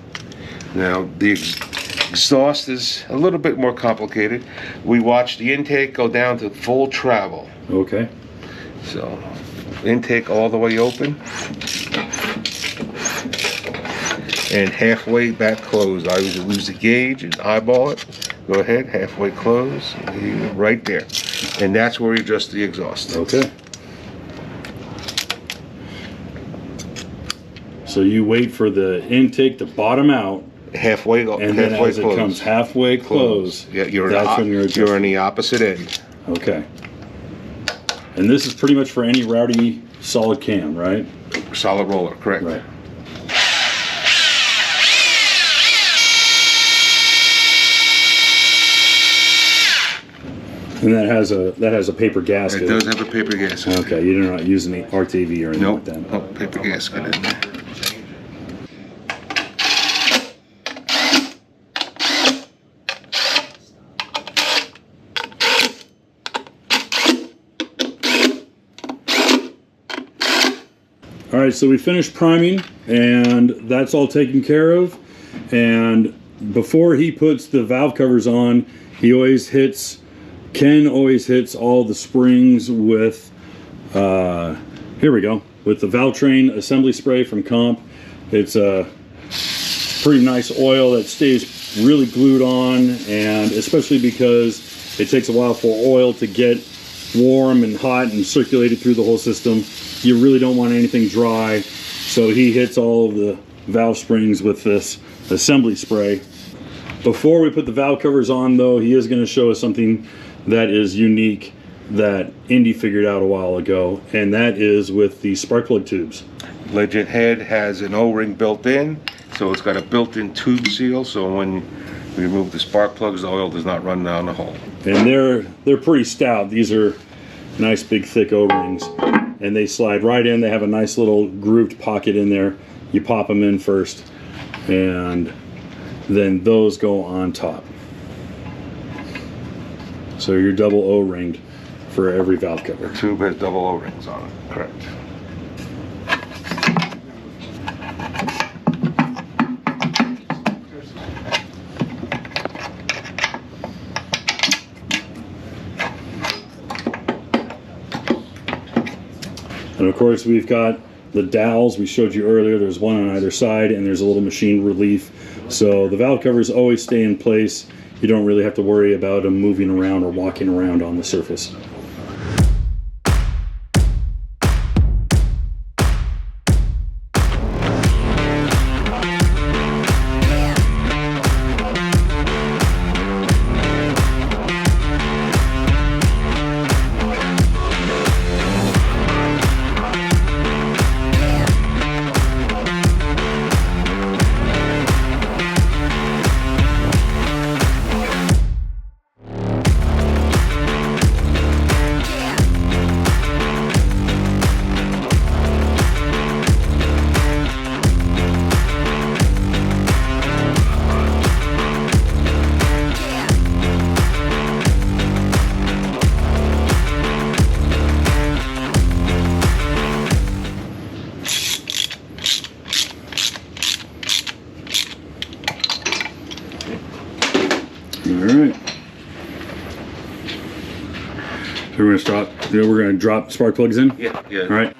now the exhaust is a little bit more complicated. We watch the intake go down to full travel. Okay. So, intake all the way open and halfway back closed. I usually lose the gauge and eyeball it. Go ahead, halfway close, right there. And that's where you adjust the exhaust. Okay. So you wait for the intake to bottom out, Halfway, and then halfway as it closed. comes halfway close, Yeah, that's when you're on the opposite end. Okay. And this is pretty much for any rowdy solid cam, right? Solid roller, correct. Right. And that has a paper gasket. It does have a paper gasket. Okay, you're not using the RTV or anything Nope, like that. nope, paper gasket in there. All right, so we finished priming, and that's all taken care of. And before he puts the valve covers on, Ken always hits all the springs with, here we go, with the valve train assembly spray from Comp. It's a pretty nice oil that stays really glued on, and especially because it takes a while for oil to get warm and hot and circulated through the whole system. You really don't want anything dry, so he hits all of the valve springs with this assembly spray. Before we put the valve covers on, though, he is going to show us something that is unique that Indy figured out a while ago, and that is with the spark plug tubes. Legend head has an O-ring built in, so it's got a built-in tube seal, so when we remove the spark plugs, the oil does not run down the hole. And they're pretty stout. These are nice big thick O-rings, and they slide right in. They have a nice little grooved pocket in there. You pop them in first, and then those go on top. So you're double O-ringed for every valve cover. The tube has double O-rings on it, correct. And of course, we've got the dowels we showed you earlier. There's one on either side, and there's a little machine relief. So the valve covers always stay in place. You don't really have to worry about them moving around or walking around on the surface. So we're going to drop spark plugs in? Yeah, yeah. All right.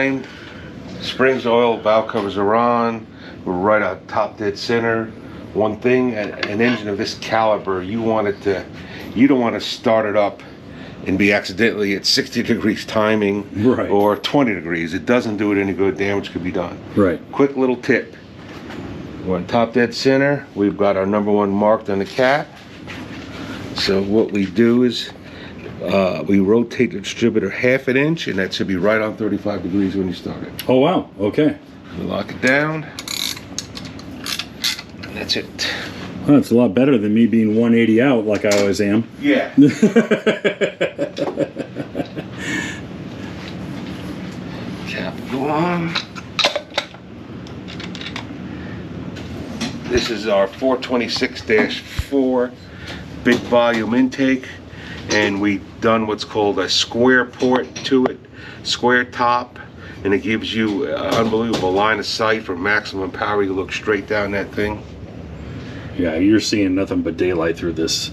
aligned. Springs, oil, valve covers are on. We're right on top dead center. One thing, an engine of this caliber, you don't want to start it up and be accidentally at 60 degrees timing, right, or 20 degrees. It doesn't do it any good. Damage could be done. Right. Quick little tip. We're on top dead center. We've got our number one marked on the cap. So what we do is we rotate the distributor half an inch, and that should be right on 35 degrees when you start it. Oh wow, okay. We lock it down, and that's it. Well, it's a lot better than me being 180 out like I always am. Yeah. Cap go on. This is our 426-4 big volume intake, and we've done what's called a square port to it, square top, and it gives you unbelievable line of sight for maximum power. You look straight down that thing. Yeah, you're seeing nothing but daylight through this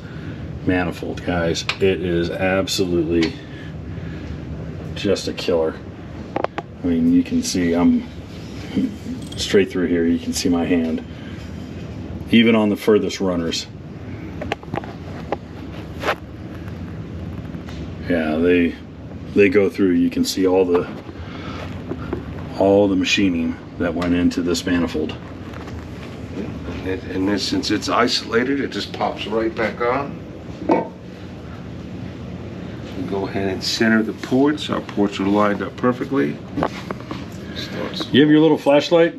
manifold, guys. It is absolutely just a killer. I mean, you can see I'm straight through here. You can see my hand, even on the furthest runners. Yeah, they go through. You can see all the machining that went into this manifold. And this, since it's isolated, it just pops right back on. We go ahead and center the ports. Our ports are lined up perfectly. You have your little flashlight?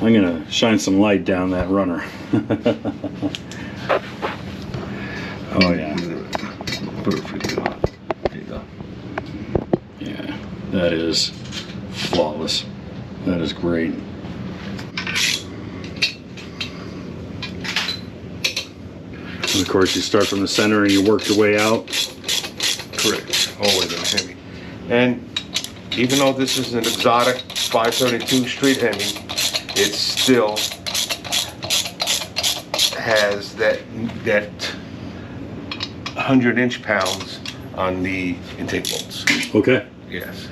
I'm gonna shine some light down that runner. Oh yeah. Perfect. There you go. Yeah, that is flawless. That is great. And of course, you start from the center and you work your way out. Correct. Always in a Hemi. And even though this is an exotic 532 street Hemi, it still has that 100 inch-pounds on the intake bolts. Okay. Yes.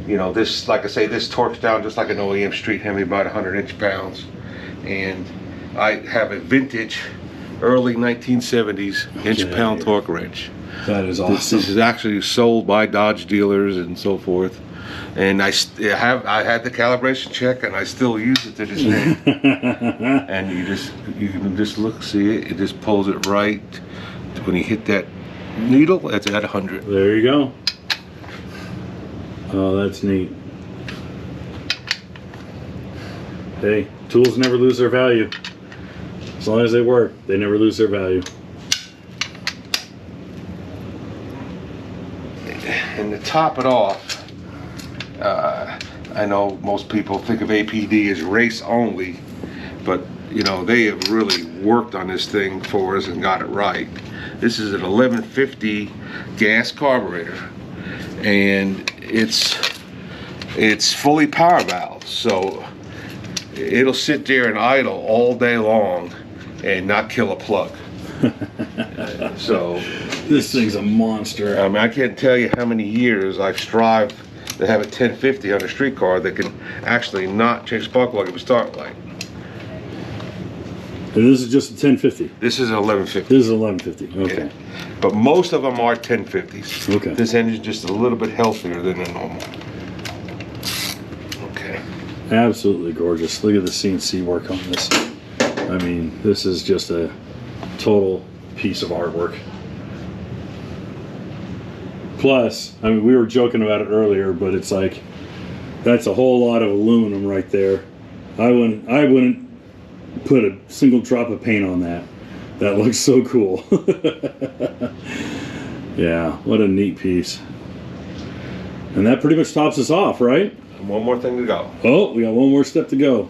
You know, this, like I say, this torques down just like an OEM street Hemi, about 100 inch-pounds. And I have a vintage, early 1970s inch-pound torque wrench. That is awesome. This is actually sold by Dodge dealers and so forth. And I had the calibration check, and I still use it to this day. And you can just look, see it. It just pulls it right. When you hit that needle, it's at 100. There you go. Oh, that's neat. Hey, tools never lose their value. As long as they work, they never lose their value. And to top it off, I know most people think of APD as race only, but you know, they have really worked on this thing for us and got it right. This is an 1150 gas carburetor, and it's fully power valve, so it'll sit there and idle all day long and not kill a plug. So this thing's a monster. I mean, I can't tell you how many years I've strived to have a 1050 on a street car that can actually not change spark plug if we start light. And this is just a 1050. This is an 1150. This is 1150. Okay. Yeah. But most of them are 1050s. Okay. This engine's just a little bit healthier than a normal. Okay. Absolutely gorgeous. Look at the CNC work on this. I mean, this is just a total piece of artwork. Plus, I mean, we were joking about it earlier, but it's like, that's a whole lot of aluminum right there. I wouldn't put a single drop of paint on that. That looks so cool. Yeah, what a neat piece. And that pretty much tops us off, right? And one more thing to go. Oh, we got one more step to go.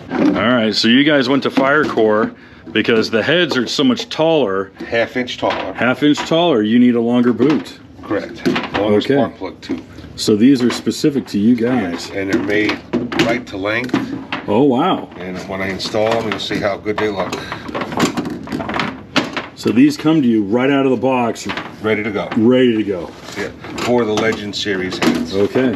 All right, so you guys went to Fire Core because the heads are so much taller. Half-inch taller. Half-inch taller, you need a longer boot. Correct. Longer Okay. spark plug tube. So these are specific to you guys. And they're made right to length. Oh, wow. And when I install them, you'll see how good they look. So these come to you right out of the box, Ready to go. ready to go. Yeah. For the Legend Series heads. Okay.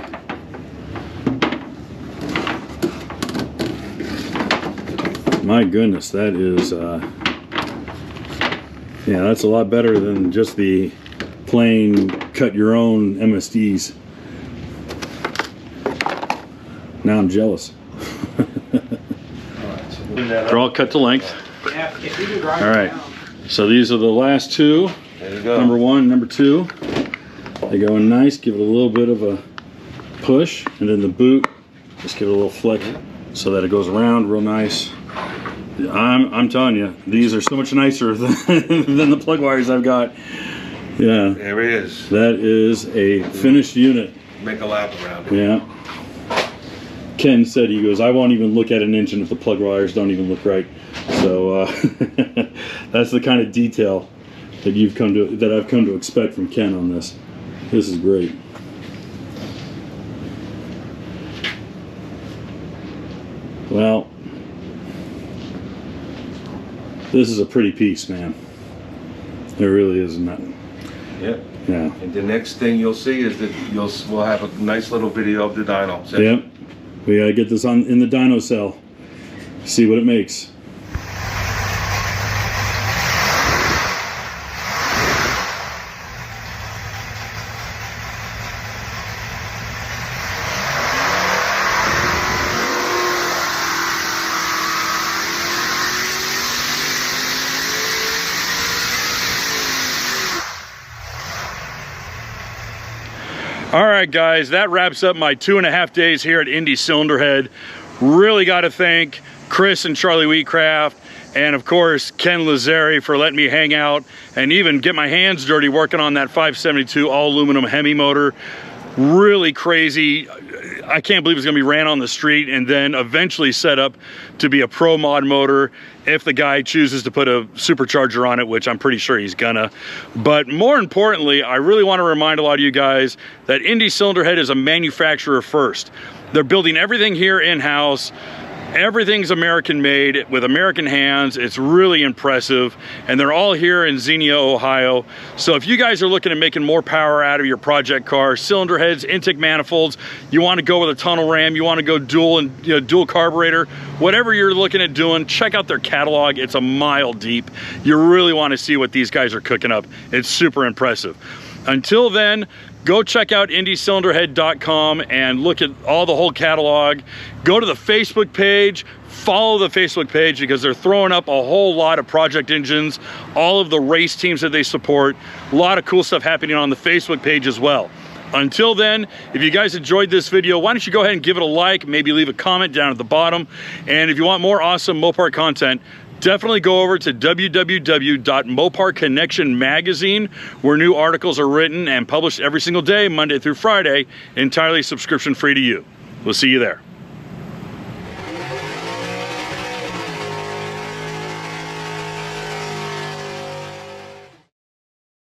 My goodness, that is, yeah, that's a lot better than just the plain cut your own MSDs. Now I'm jealous. They're all cut to length. Yeah, if you can drive All right. down. So these are the last two. There you go. Number one, number two. They go in nice, give it a little bit of a push, and then the boot, just give it a little flick so that it goes around real nice. I'm telling you, these are so much nicer than the plug wires I've got. Yeah, There it is. that is a finished unit. Make a lap around it. Yeah. Ken said, he goes, I won't even look at an engine if the plug wires don't even look right. So that's the kind of detail that I've come to expect from Ken on this. This is great. Well, this is a pretty piece, man. It really is, isn't it? Yeah. Yeah. And the next thing you'll see is that we'll have a nice little video of the dyno. Yep. We gotta get this in the dyno cell. See what it makes. All right, guys, that wraps up my 2.5 days here at Indy Cylinder Head. Really got to thank Chris and Charlie Wheatcraft, and of course Ken Lazerri for letting me hang out and even get my hands dirty working on that 572 all aluminum HEMI motor. Really crazy. I can't believe it's gonna be ran on the street and then eventually set up to be a pro mod motor if the guy chooses to put a supercharger on it, which I'm pretty sure he's gonna. But more importantly, I really want to remind a lot of you guys that Indy Cylinder Head is a manufacturer first. They're building everything here in-house. Everything's American made with American hands. It's really impressive, and they're all here in Xenia, Ohio. So if you guys are looking at making more power out of your project car, cylinder heads, intake manifolds, you want to go with a tunnel ram, you want to go dual carburetor, whatever you're looking at doing, check out their catalog. It's a mile deep. You really want to see what these guys are cooking up. It's super impressive. Until then, go check out indycylinderhead.com and look at all the whole catalog. Go to the Facebook page, follow the Facebook page because they're throwing up a whole lot of project engines, all of the race teams that they support, a lot of cool stuff happening on the Facebook page as well. Until then, if you guys enjoyed this video, why don't you go ahead and give it a like, maybe leave a comment down at the bottom. And if you want more awesome Mopar content, definitely go over to www.Mopar Connection Magazine, where new articles are written and published every single day, Monday through Friday, entirely subscription free to you. We'll see you there.